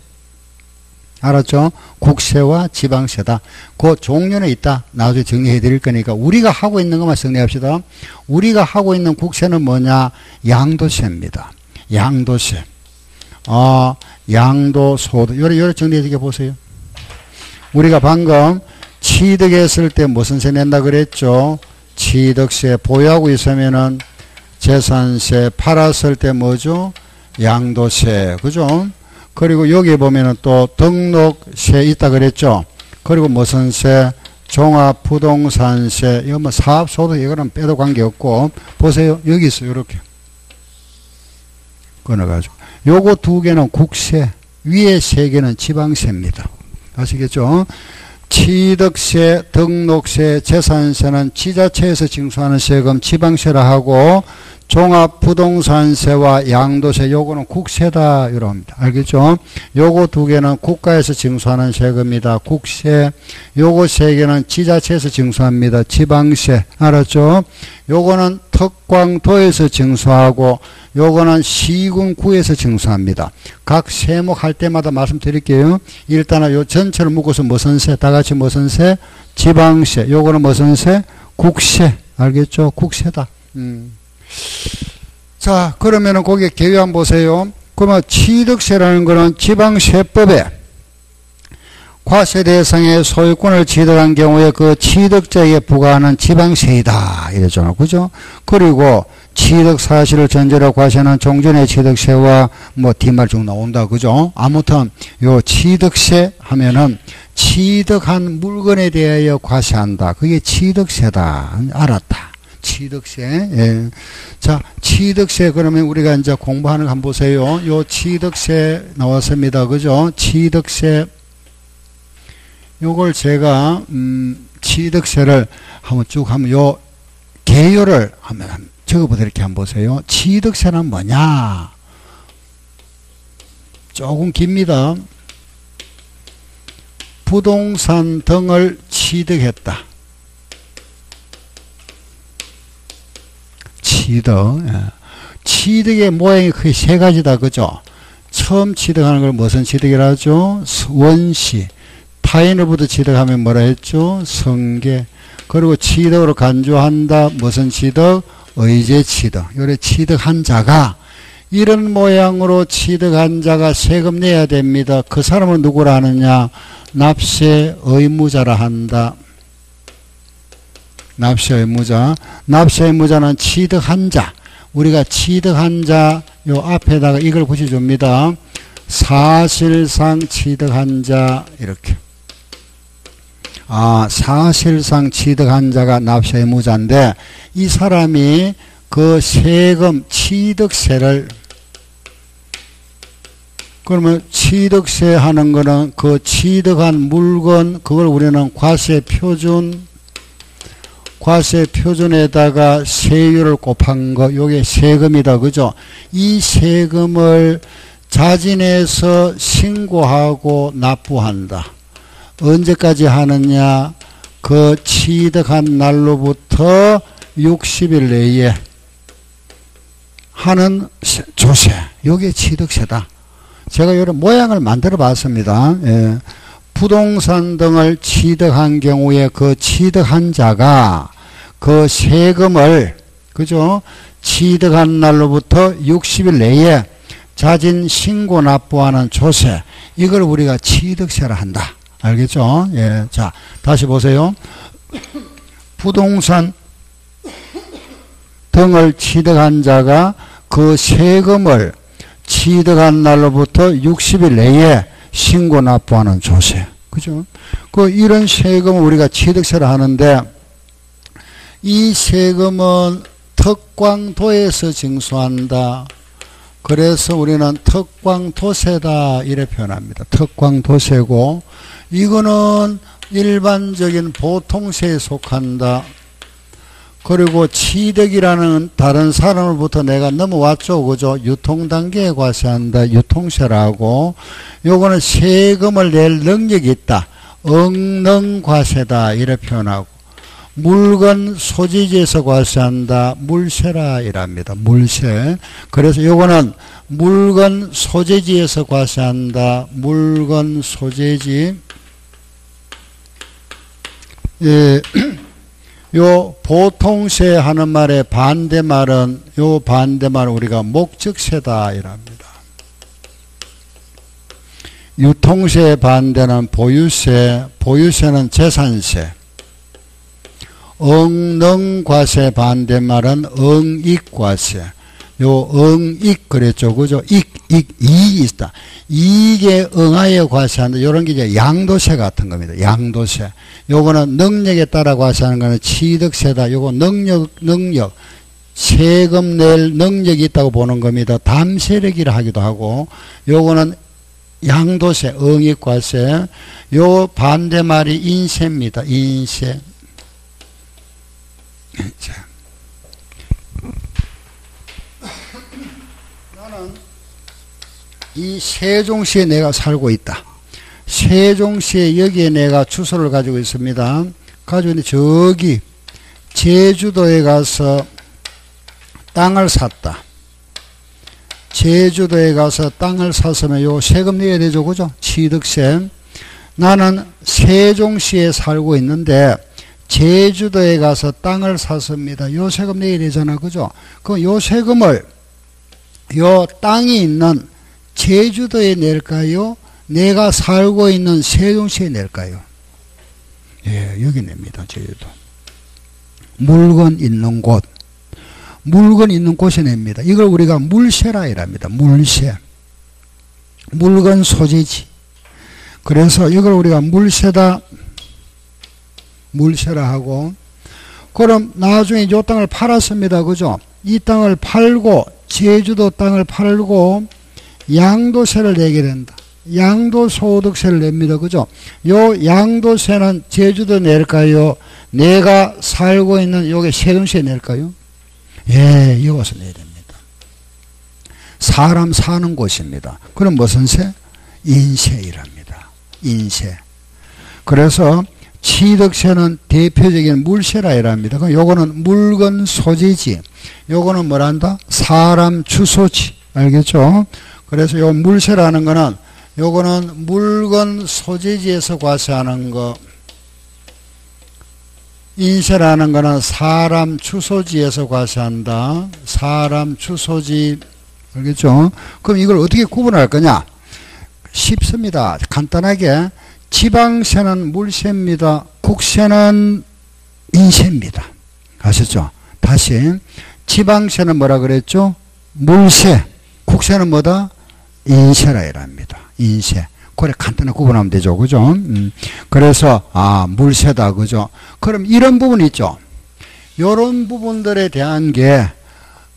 알았죠? 국세와 지방세다. 그 종류는 있다. 나중에 정리해 드릴 거니까 우리가 하고 있는 것만 정리합시다. 우리가 하고 있는 국세는 뭐냐? 양도세입니다. 양도세. 양도소득. 요래 정리해 드리게 보세요. 우리가 방금 취득했을 때 무슨 세 낸다 그랬죠? 취득세 보유하고 있으면은 재산세, 팔았을 때 뭐죠? 양도세. 그죠? 그리고 여기 보면은 또 등록세 있다 그랬죠. 그리고 무슨 세? 종합부동산세. 이거 뭐 사업소득 이거는 빼도 관계없고 보세요. 여기 있어요. 이렇게 끊어가지고 요거 두 개는 국세, 위에 세 개는 지방세입니다. 아시겠죠? 취득세, 등록세, 재산세는 지자체에서 징수하는 세금 지방세라 하고 종합부동산세와 양도세, 요거는 국세다 이럽니다. 알겠죠? 요거 두 개는 국가에서 징수하는 세금이다. 국세. 요거 세 개는 지자체에서 징수합니다. 지방세. 알았죠? 요거는 특광도에서 징수하고 요거는 시군구에서 징수합니다. 각 세목 할 때마다 말씀드릴게요. 일단은 요 전체를 묶어서 무슨 세? 다 같이 무슨 세? 지방세. 요거는 무슨 세? 국세. 알겠죠? 국세다. 자, 그러면은 거기에 개요 한번 보세요. 그러면 취득세라는 거는 지방세법에 과세 대상의 소유권을 취득한 경우에 그 취득자에게 부과하는 지방세이다. 이러잖아. 그죠? 그리고 취득 사실을 전제로 과세하는 종전의 취득세와 뭐 뒷말 쭉 나온다. 그죠? 아무튼 요 취득세 하면은 취득한 물건에 대하여 과세한다. 그게 취득세다. 알았다. 취득세. 예. 자, 취득세 그러면 우리가 이제 공부하는 거 한번 보세요. 요 취득세 나왔습니다. 그죠? 취득세. 요걸 제가 취득세를 한번 쭉 하면 요 개요를 한번 적어보도록 이렇게 한번 보세요. 취득세는 뭐냐? 조금 깁니다. 부동산 등을 취득했다. 취득. 취득의 모양이 크게 세 가지다. 그죠? 처음 취득하는 걸 무슨 취득이라 하죠? 원시. 타인으로부터 취득하면 뭐라 했죠? 성계. 그리고 취득으로 간주한다. 무슨 취득? 의제 취득. 요래 취득한 자가 이런 모양으로 취득한 자가 세금 내야 됩니다. 그 사람은 누구라 하느냐? 납세 의무자라 한다. 납세 의무자. 납세 의무자는 취득한 자. 우리가 취득한 자 요 앞에다가 이걸 붙여줍니다. 사실상 취득한 자 이렇게. 사실상 취득한 자가 납세 의무자인데 이 사람이 그 세금 취득세를 그러면 취득세 하는 거는 그 취득한 물건 그걸 우리는 과세 표준에다가 세율을 곱한 거 요게 세금이다. 그죠? 이 세금을 자진해서 신고하고 납부한다. 언제까지 하느냐? 그 취득한 날로부터 60일 내에 하는 조세. 요게 취득세다. 제가 이런 모양을 만들어 봤습니다. 예. 부동산 등을 취득한 경우에 그 취득한 자가 그 세금을, 그죠? 취득한 날로부터 60일 내에 자진 신고 납부하는 조세. 이걸 우리가 취득세라 한다. 알겠죠? 예. 자, 다시 보세요. 부동산 등을 취득한 자가 그 세금을 취득한 날로부터 60일 내에 신고 납부하는 조세. 그죠? 이런 세금을 우리가 취득세를 하는데, 이 세금은 특광도에서 징수한다. 그래서 우리는 특광도세다. 이래 표현합니다. 특광도세고, 이거는 일반적인 보통세에 속한다. 그리고 취득이라는 다른 사람으로부터 내가 넘어왔죠. 그죠? 유통단계에 과세한다. 유통세라고. 요거는 세금을 낼 능력이 있다. 응능과세다. 이래 표현하고. 물건 소지지에서 과세한다. 물세라 이랍니다. 물세. 그래서 요거는 물건 소재지에서 과세한다. 물건 소재지. 예. 요 보통세 하는 말의 반대말은 요 반대말은 우리가 목적세다 이랍니다. 유통세의 반대는 보유세, 보유세는 재산세. 응능과세 반대말은 응익과세. 요 응익 그랬죠. 그죠? 이익이 있다. 이익에 응하여 과세한다. 요런 게 이제 양도세 같은 겁니다. 양도세. 요거는 능력에 따라 과세하는 거는 취득세다. 요거 능력. 세금 낼 능력이 있다고 보는 겁니다. 담세력이라 하기도 하고, 요거는 양도세, 응익과세. 요 반대말이 인세입니다. 인세. 자. 이 세종시에 내가 살고 있다. 세종시에 여기에 내가 주소를 가지고 있습니다. 가지고 있는데 저기 제주도에 가서 땅을 샀다. 제주도에 가서 땅을 샀으면 요 세금 내야 되죠. 그죠? 취득세. 나는 세종시에 살고 있는데 제주도에 가서 땅을 샀습니다. 요 세금 내야 되잖아. 그죠? 그럼 요 세금을 요 땅이 있는 제주도에 낼까요? 내가 살고 있는 세종시에 낼까요? 예, 여기 냅니다. 제주도. 물건 있는 곳. 물건 있는 곳에 냅니다. 이걸 우리가 물세라 이랍니다. 물세. 물건 소재지. 그래서 이걸 우리가 물세다. 물세라 하고. 그럼 나중에 이 땅을 팔았습니다. 그죠? 이 땅을 팔고 제주도 땅을 팔고 양도세를 내게 된다. 양도소득세를 냅니다. 그죠? 요 양도세는 제주도 낼까요? 내가 살고 있는 여기 세종시에 낼까요? 예, 이것을 내야 됩니다. 사람 사는 곳입니다. 그럼 무슨 세? 인세이랍니다. 인세. 그래서 취득세는 대표적인 물세라 이랍니다. 그럼 요거는 물건 소재지. 요거는 뭐란다? 사람 주소지. 알겠죠? 그래서 요 물세라는 거는 요거는 물건 소재지에서 과세하는 거. 인세라는 거는 사람 주소지에서 과세한다. 사람 주소지. 알겠죠? 그럼 이걸 어떻게 구분할 거냐? 쉽습니다. 간단하게 지방세는 물세입니다. 국세는 인세입니다. 아셨죠? 다시 지방세는 뭐라 그랬죠? 물세. 국세는 뭐다? 인세라 이랍니다. 인세. 그래 간단하게 구분하면 되죠. 그죠? 그래서 물세다. 그죠? 그럼 이런 부분 있죠. 이런 부분들에 대한 게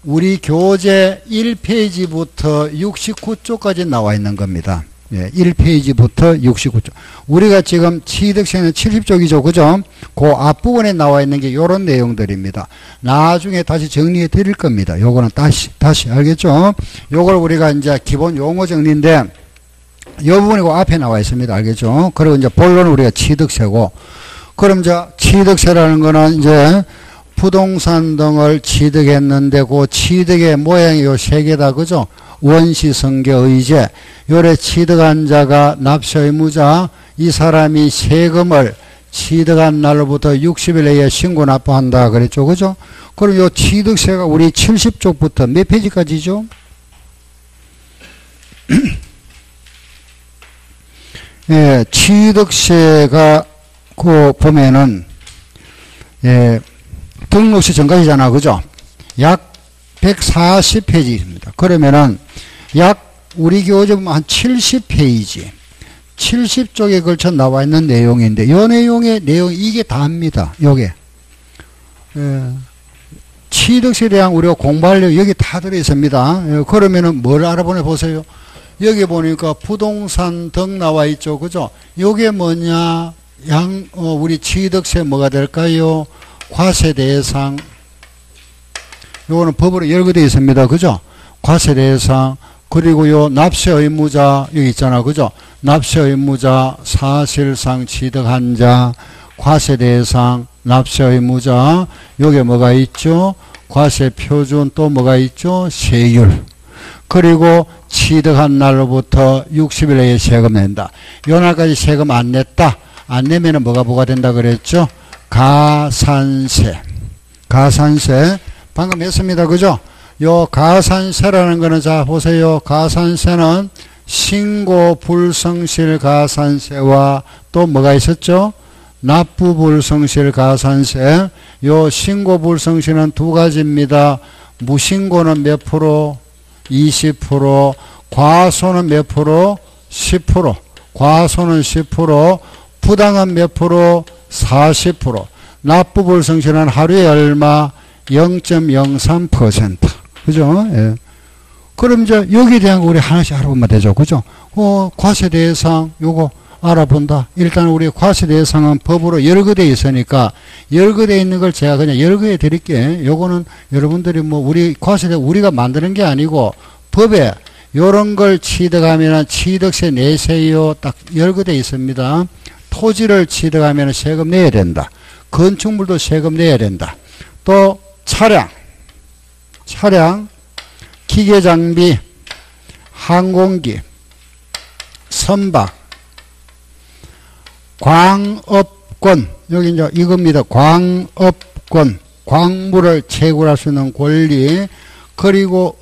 우리 교재 1페이지부터 69쪽까지 나와 있는 겁니다. 예, 1페이지부터 69쪽. 우리가 지금 취득세는 70쪽이죠. 그죠? 그 앞부분에 나와 있는 게 이런 내용들입니다. 나중에 다시 정리해 드릴 겁니다. 요거는 다시 알겠죠? 요걸 우리가 이제 기본 용어 정리인데 요 부분이 그 앞에 나와 있습니다. 알겠죠? 그리고 이제 본론은 우리가 취득세고, 그럼 이제 취득세라는 거는 이제 부동산 등을 취득했는데 그 취득의 모양이 요 세 개다. 그죠? 원시, 성계, 의제. 요래 취득한 자가 납세 의무자, 이 사람이 세금을 취득한 날로부터 60일 내에 신고 납부한다. 그랬죠? 그죠? 그럼 요 취득세가 우리 70쪽부터 몇 페이지까지죠? 예, 취득세가 그 보면은 예, 등록세 전까지잖아. 그죠? 약 140페이지입니다. 그러면은 약 우리 교재 보면 한 70페이지 70쪽에 걸쳐 나와 있는 내용인데 이 내용의 내용 이게 다입니다. 요게 예, 취득세에 대한 우리가 공부할 내용 여기 다 들어있습니다. 예, 그러면은 뭘 알아보내 보세요. 여기 보니까 부동산 등 나와 있죠. 그죠? 요게 뭐냐? 우리 취득세 뭐가 될까요? 과세 대상. 요거는 법으로 열거되어 있습니다. 그죠? 과세 대상. 그리고 요 납세 의무자 여기 있잖아. 그죠? 납세 의무자, 사실상 취득한 자, 과세 대상, 납세 의무자. 요게 뭐가 있죠? 과세 표준 또 뭐가 있죠? 세율. 그리고 취득한 날로부터 60일 내에 세금 낸다. 요 날까지 세금 안 냈다. 안 내면은 뭐가 된다 그랬죠? 가산세. 가산세. 방금 했습니다. 그죠? 요 가산세라는 거는 자 보세요. 가산세는 신고 불성실 가산세와 또 뭐가 있었죠? 납부 불성실 가산세. 요 신고 불성실은 두 가지입니다. 무신고는 몇 프로? 20%. 과소는 몇 프로? 10%. 과소는 10%. 부당한 몇 프로? 40%. 납부 불성실은 하루에 얼마? 0.03%. 그죠? 예. 그럼 이제 여기에 대한 거 우리 하나씩 알아보면 되죠. 그죠? 과세 대상 요거 알아본다. 일단 우리 과세 대상은 법으로 열거되어 있으니까 열거되어 있는 걸 제가 그냥 열거해 드릴게요. 요거는 여러분들이 뭐 우리 과세 대상 우리가 만드는 게 아니고 법에 요런 걸 취득하면 취득세 내세요. 딱 열거되어 있습니다. 토지를 취득하면 세금 내야 된다. 건축물도 세금 내야 된다. 또 차량, 기계장비, 항공기, 선박, 광업권, 여기 이제 이겁니다. 광업권, 광물을 채굴할 수 있는 권리, 그리고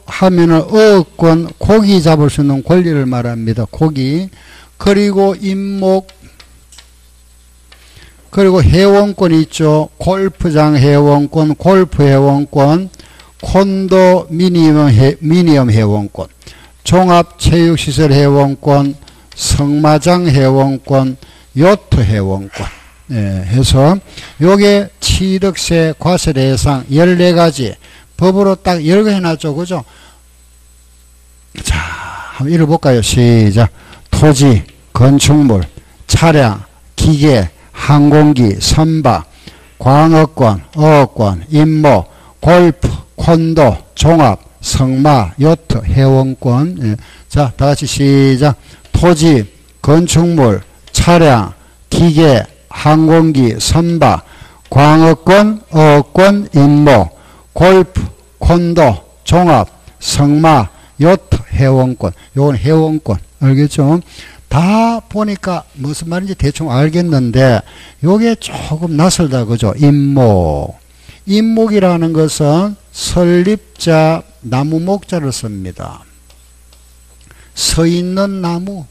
하면은 어권, 고기 잡을 수 있는 권리를 말합니다. 고기, 그리고 임목, 그리고 회원권이 있죠. 골프장 회원권, 골프 회원권, 콘도 미니엄 회원권, 종합체육시설 회원권, 성마장 회원권, 요트 회원권, 예, 해서 요게 취득세 과세 대상 14가지 법으로 딱 열거해놨죠. 그죠? 자, 한번 읽어볼까요? 시작. 토지, 건축물, 차량, 기계, 항공기, 선박, 광업권, 어권, 임목, 골프, 콘도, 종합, 성마, 요트, 회원권. 예. 자, 다같이 시작. 토지, 건축물, 차량, 기계, 항공기, 선박, 광업권, 어권, 임목, 골프, 콘도, 종합, 성마, 요트, 회원권. 요건 회원권. 알겠죠? 다 보니까 무슨 말인지 대충 알겠는데 요게 조금 낯설다. 그죠? 임목. 임목이라는 것은 설립자, 나무 목자를 씁니다. 서 있는 나무.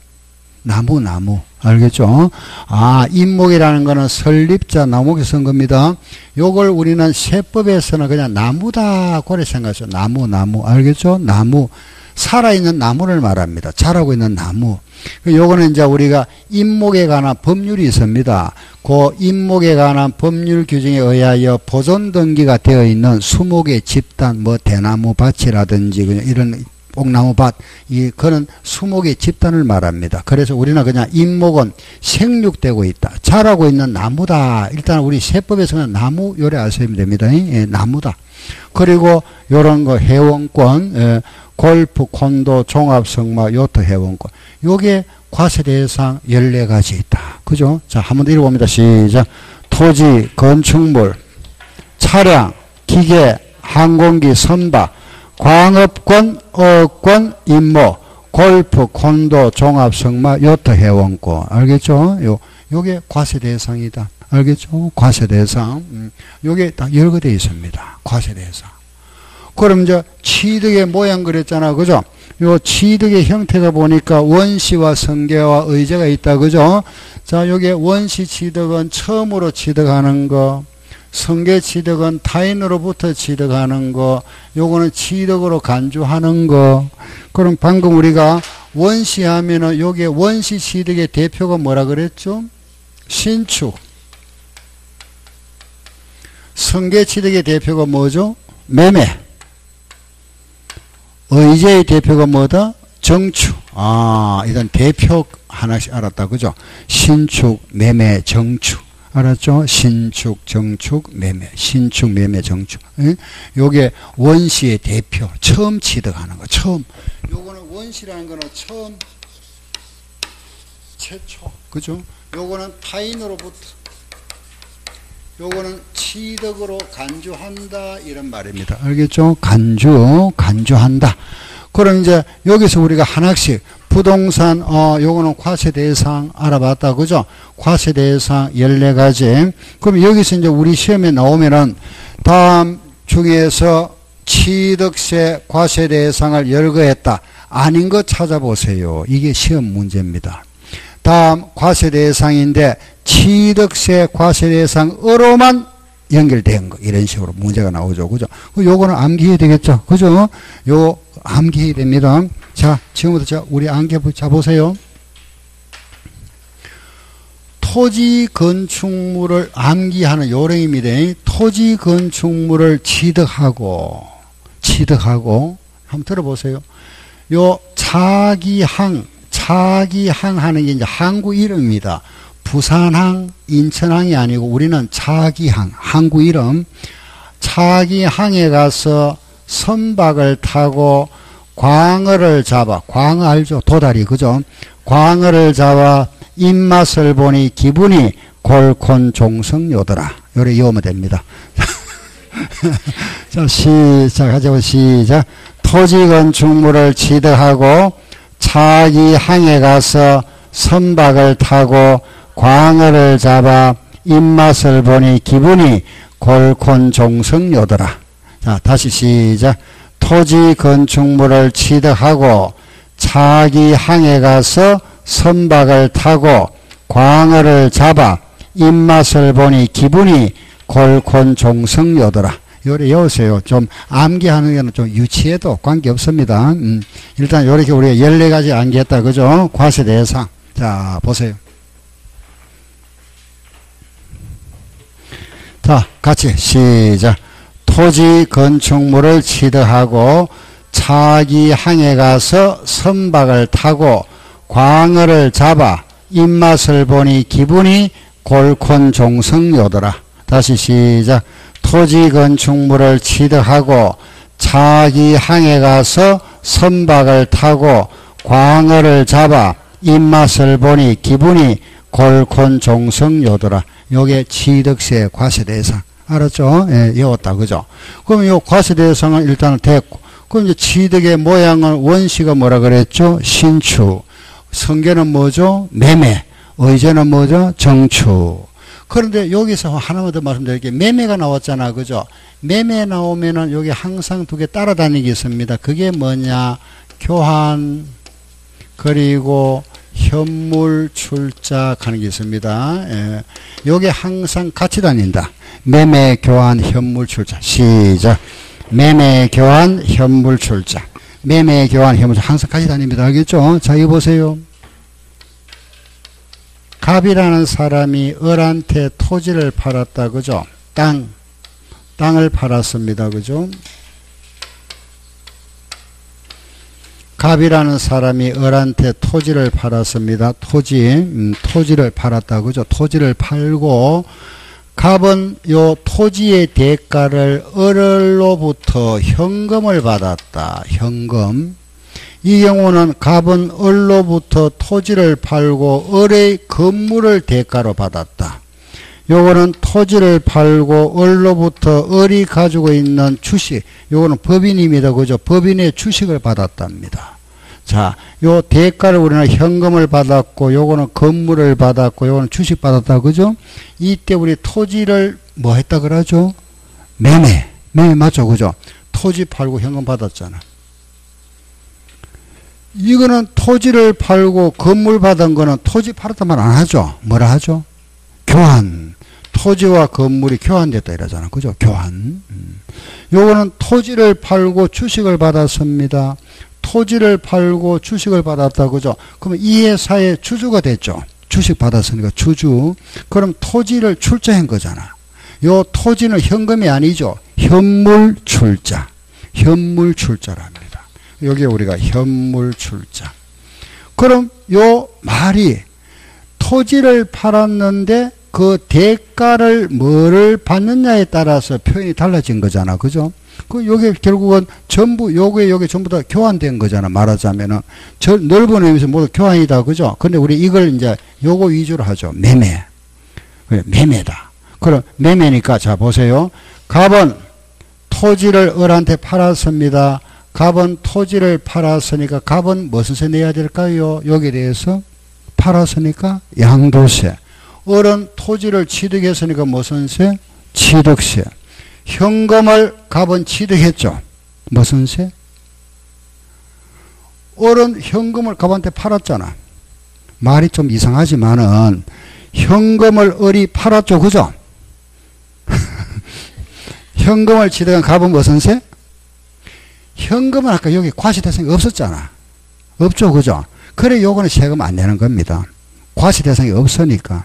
알겠죠? 아, 임목이라는 거는 설립자, 나무에 쓴 겁니다. 요걸 우리는 세법에서는 그냥 나무다. 그래 생각하죠. 나무. 알겠죠? 나무. 살아있는 나무를 말합니다. 자라고 있는 나무. 요거는 이제 우리가 임목에 관한 법률이 있습니다. 그 임목에 관한 법률 규정에 의하여 보존 등기가 되어 있는 수목의 집단, 뭐 대나무 밭이라든지 그냥 이런 뽕나무 밭, 그는 수목의 집단을 말합니다. 그래서 우리는 그냥 임목은 생육되고 있다. 자라고 있는 나무다. 일단 우리 세법에서는 나무 요래 아시면 됩니다. 예, 나무다. 그리고 요런 거 회원권, 예, 골프, 콘도, 종합, 성마, 요트 회원권. 요게 과세 대상 14가지 있다. 그죠? 자, 한번 더 읽어봅니다. 시작. 토지, 건축물, 차량, 기계, 항공기, 선박, 광업권, 어권, 임목, 골프, 콘도, 종합, 성마, 요트 회원권. 알겠죠? 요게 과세 대상이다. 알겠죠? 과세 대상. 요게 딱 열거되어 있습니다. 과세 대상. 그럼 이제 취득의 모양 그랬잖아. 그죠? 요 취득의 형태가 보니까 원시와 성계와 의제가 있다. 그죠? 자, 요게 원시 취득은 처음으로 취득하는 거, 성계 취득은 타인으로부터 취득하는 거, 요거는 취득으로 간주하는 거. 그럼 방금 우리가 원시 하면은 요게 원시 취득의 대표가 뭐라 그랬죠? 신축. 성계 취득의 대표가 뭐죠? 매매. 의제의 대표가 뭐다? 정축. 아, 이건 대표 하나씩 알았다. 그죠? 신축, 매매, 정축. 알았죠? 신축, 정축, 매매. 신축, 매매, 정축. 응? 요게 원시의 대표. 처음 취득하는 거. 처음. 요거는 원시라는 거는 처음, 최초. 그죠? 요거는 타인으로부터. 요거는 취득으로 간주한다. 이런 말입니다. 알겠죠? 간주한다. 그럼 이제 여기서 우리가 하나씩 부동산, 요거는 과세 대상 알아봤다. 그죠? 과세 대상 14가지. 그럼 여기서 이제 우리 시험에 나오면은 다음 중에서 취득세 과세 대상을 열거했다. 아닌 거 찾아보세요. 이게 시험 문제입니다. 다음 과세 대상인데 취득세 과세 대상으로만 연결된 거. 이런 식으로 문제가 나오죠. 그죠? 요거는 암기해야 되겠죠. 그죠? 요 암기해야 됩니다. 자, 지금부터 우리 암기 보세요. 토지 건축물을 암기하는 요령입니다. 토지 건축물을 취득하고 한번 들어보세요. 요 차기항 하는 게 이제 항구 이름입니다. 부산항, 인천항이 아니고 우리는 차기항, 항구 이름. 차기항에 가서 선박을 타고 광어를 잡아. 광어 알죠? 도다리, 그죠? 광어를 잡아 입맛을 보니 기분이 골콘종성요더라. 요래 이으면 됩니다. 자, 시작하자고. 시작. 토지건축물을 취득하고 차기 항에 가서 선박을 타고 광어를 잡아 입맛을 보니 기분이 골콘종성요더라. 자, 다시 시작. 토지 건축물을 취득하고 차기 항에 가서 선박을 타고 광어를 잡아 입맛을 보니 기분이 골콘종성요더라. 요래 여으세요. 좀 암기하는 게는 좀 유치해도 관계없습니다. 일단 요렇게 우리가 14가지 암기했다. 그죠? 과세대상. 자, 보세요. 자, 같이 시작. 토지 건축물을 취득하고 차기 항에 가서 선박을 타고 광어를 잡아 입맛을 보니 기분이 골콘종성요더라. 다시 시작. 토지 건축물을 취득하고 차기 항에 가서 선박을 타고 광어를 잡아 입맛을 보니 기분이 골콘종성요더라. 요게 취득세 과세대상. 알았죠? 예, 외웠다. 그죠? 그럼 요 과세대상은 일단은 됐고. 그럼 이제 취득의 모양은 원시가 뭐라 그랬죠? 신축. 성계는 뭐죠? 매매. 의제는 뭐죠? 정축. 그런데 여기서 하나만 더 말씀드릴게요. 매매가 나왔잖아. 그죠? 매매 나오면은 여기 항상 두 개 따라다니기 있습니다. 그게 뭐냐? 교환, 그리고 현물 출자하는 게 있습니다. 예. 요게 항상 같이 다닌다. 매매, 교환, 현물 출자. 시작. 매매, 교환, 현물 출자. 매매, 교환, 현물 출자. 항상 같이 다닙니다. 알겠죠? 자, 이거 보세요. 갑이라는 사람이 을한테 토지를 팔았다. 그죠? 땅을 팔았습니다. 그죠? 갑이라는 사람이 을한테 토지를 팔았습니다. 토지를 팔았다. 그죠? 토지를 팔고 갑은 요 토지의 대가를 을로부터 현금을 받았다. 현금. 이 경우는 갑은 을로부터 토지를 팔고 을의 건물을 대가로 받았다. 요거는 토지를 팔고 을로부터 을이 가지고 있는 주식, 요거는 법인입니다. 그죠? 법인의 주식을 받았답니다. 자, 요 대가를 우리는 현금을 받았고, 요거는 건물을 받았고, 요거는 주식 받았다. 그죠? 이때 우리 토지를 뭐 했다 그러죠? 매매 맞죠? 그죠? 토지 팔고 현금 받았잖아. 이거는 토지를 팔고 건물 받은 거는 토지 팔았단 말 안 하죠? 뭐라 하죠? 교환. 토지와 건물이 교환됐다 이러잖아. 그죠? 교환. 요거는 토지를 팔고 주식을 받았습니다. 토지를 팔고 주식을 받았다. 그죠? 그러면 이 회사의 주주가 됐죠. 주식 받았으니까 주주. 그럼 토지를 출자한 거잖아. 요 토지는 현금이 아니죠. 현물 출자. 현물 출자랍니다. 여기 우리가 현물 출자. 그럼 요 말이 토지를 팔았는데 그 대가를 뭐를 받느냐에 따라서 표현이 달라진 거잖아. 그죠? 그 요게 결국은 전부 요게 전부 다 교환된 거잖아. 말하자면은 저 넓은 의미에서 모두 교환이다. 그죠? 근데 우리 이걸 이제 요거 위주로 하죠. 매매. 매매다. 그럼 매매니까 자 보세요. 갑은 토지를 을한테 팔았습니다. 갑은 토지를 팔았으니까 갑은 무슨 세 내야 될까요? 여기에 대해서 팔았으니까 양도세. 을은 토지를 취득했으니까 무슨 세? 취득세. 현금을 갑은 취득했죠. 무슨 세? 을은 현금을 갑한테 팔았잖아. 말이 좀 이상하지만은 현금을 을이 팔았죠. 그죠? 현금을 취득한 갑은 무슨 세? 현금은 아까 여기 과시대상이 없었잖아. 없죠. 그죠? 그래 요거는 세금 안 내는 겁니다. 과시대상이 없으니까.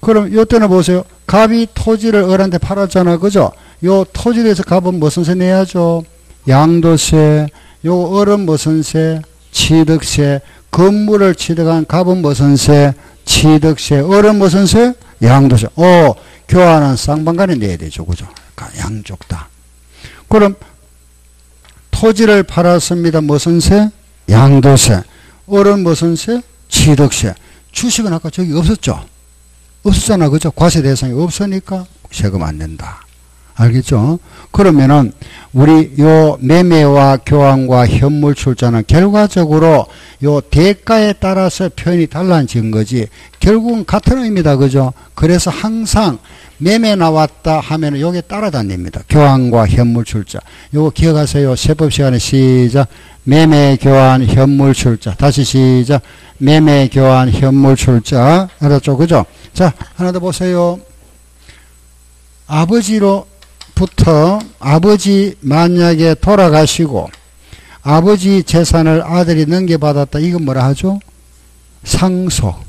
그럼 요때는 보세요. 갑이 토지를 을한테 팔았잖아. 그죠? 요 토지에 대해서 갑은 무슨 세 내야죠? 양도세. 요 을은 무슨 세? 취득세. 건물을 취득한 갑은 무슨 세? 취득세. 을은 무슨 세? 양도세. 교환은 쌍방간에 내야 되죠. 그죠? 양쪽 다. 그럼 토지를 팔았습니다. 무슨 세? 양도세. 어른 무슨 세? 취득세. 주식은 아까 저기 없었죠? 없었잖아. 그죠? 과세 대상이 없으니까 세금 안 낸다. 알겠죠? 그러면은 우리 요 매매와 교환과 현물 출자는 결과적으로 요 대가에 따라서 표현이 달라진 거지 결국은 같은 의미다. 그죠? 그래서 항상 매매 나왔다 하면은 요게 따라다닙니다. 교환과 현물 출자. 요거 기억하세요. 세법 시간에 시작. 매매 교환 현물 출자. 다시 시작. 매매 교환 현물 출자. 알았죠? 그죠? 자, 하나 더 보세요. 아버지로부터 아버지 만약에 돌아가시고 아버지 재산을 아들이 넘겨받았다. 이건 뭐라 하죠? 상속.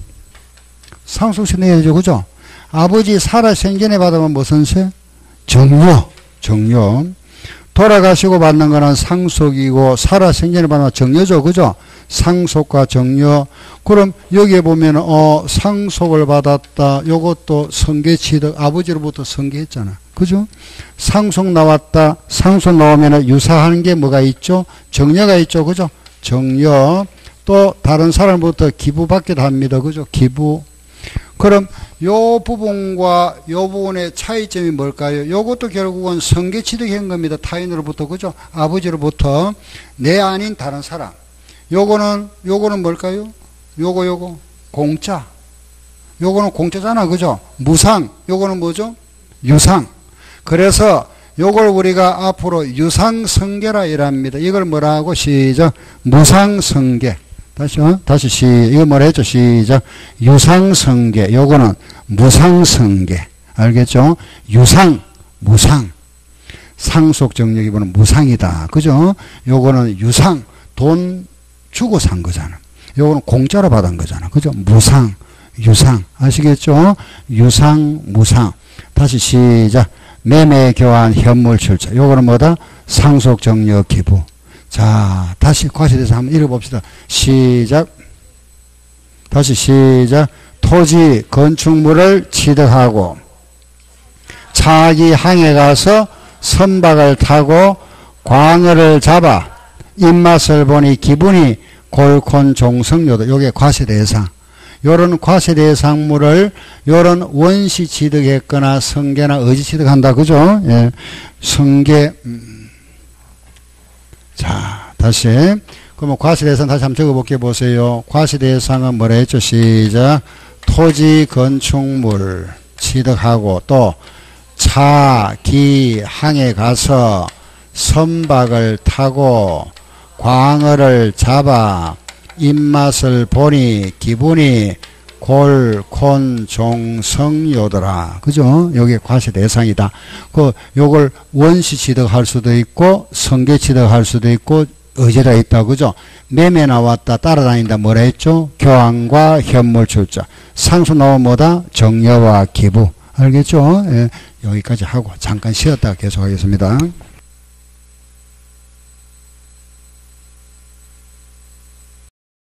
상속세 내야죠. 그죠? 아버지 살아 생전에 받으면 무슨 세? 정려. 정려. 돌아가시고 받는 거는 상속이고 살아 생전에 받으면 정려죠. 그죠? 상속과 정려. 그럼 여기에 보면 상속을 받았다. 요것도 성계취득. 아버지로부터 성계했잖아. 그죠? 상속 나왔다. 상속 나오면 유사한 게 뭐가 있죠? 정려가 있죠. 그죠? 정려. 또 다른 사람부터 기부받기도 합니다. 그죠? 기부. 그럼 요 부분과 요 부분의 차이점이 뭘까요? 요것도 결국은 성계취득한 겁니다. 타인으로부터. 그죠? 아버지로부터. 내 아닌 다른 사람. 요거는 뭘까요? 요거 공짜. 요거는 공짜잖아. 그죠? 무상. 요거는 뭐죠? 유상. 그래서 요걸 우리가 앞으로 유상성계라 이랍니다. 이걸 뭐라고? 시작. 무상성계. 다시 이거 뭐라 했죠? 시작. 유상성계. 요거는 무상성계. 알겠죠? 유상, 무상. 상속정력이 보는 무상이다. 그죠? 요거는 유상. 돈 주고 산 거잖아. 요거는 공짜로 받은 거잖아. 그죠? 무상, 유상. 아시겠죠? 유상, 무상. 다시 시작. 매매, 교환, 현물, 출자. 요거는 뭐다? 상속, 정력, 기부. 자, 다시 과세대상 한번 읽어봅시다. 시작. 다시 시작. 토지, 건축물을 취득하고 자기 항에 가서 선박을 타고 광어를 잡아 입맛을 보니 기분이 골콘 종성료도. 요게 과세대상. 요런 과세대상물을 요런 원시 취득했거나 성계나 의지 취득한다. 그죠? 예. 성계. 자, 다시. 그러면 과세대상 다시 한번 적어볼게 보세요. 과세대상은 뭐라 했죠? 시작. 토지, 건축물 취득하고 또 차, 기, 항에 가서 선박을 타고 광어를 잡아 입맛을 보니 기분이 골콘 종성요더라. 그죠? 요게 과세 대상이다. 요걸 원시 취득할 수도 있고 성계 취득할 수도 있고 의제가 있다. 그죠? 매매 나왔다. 따라다닌다. 뭐라 했죠? 교환과 현물 출자. 상수 나오면 뭐다? 정려와 기부. 알겠죠? 예, 여기까지 하고 잠깐 쉬었다가 계속하겠습니다.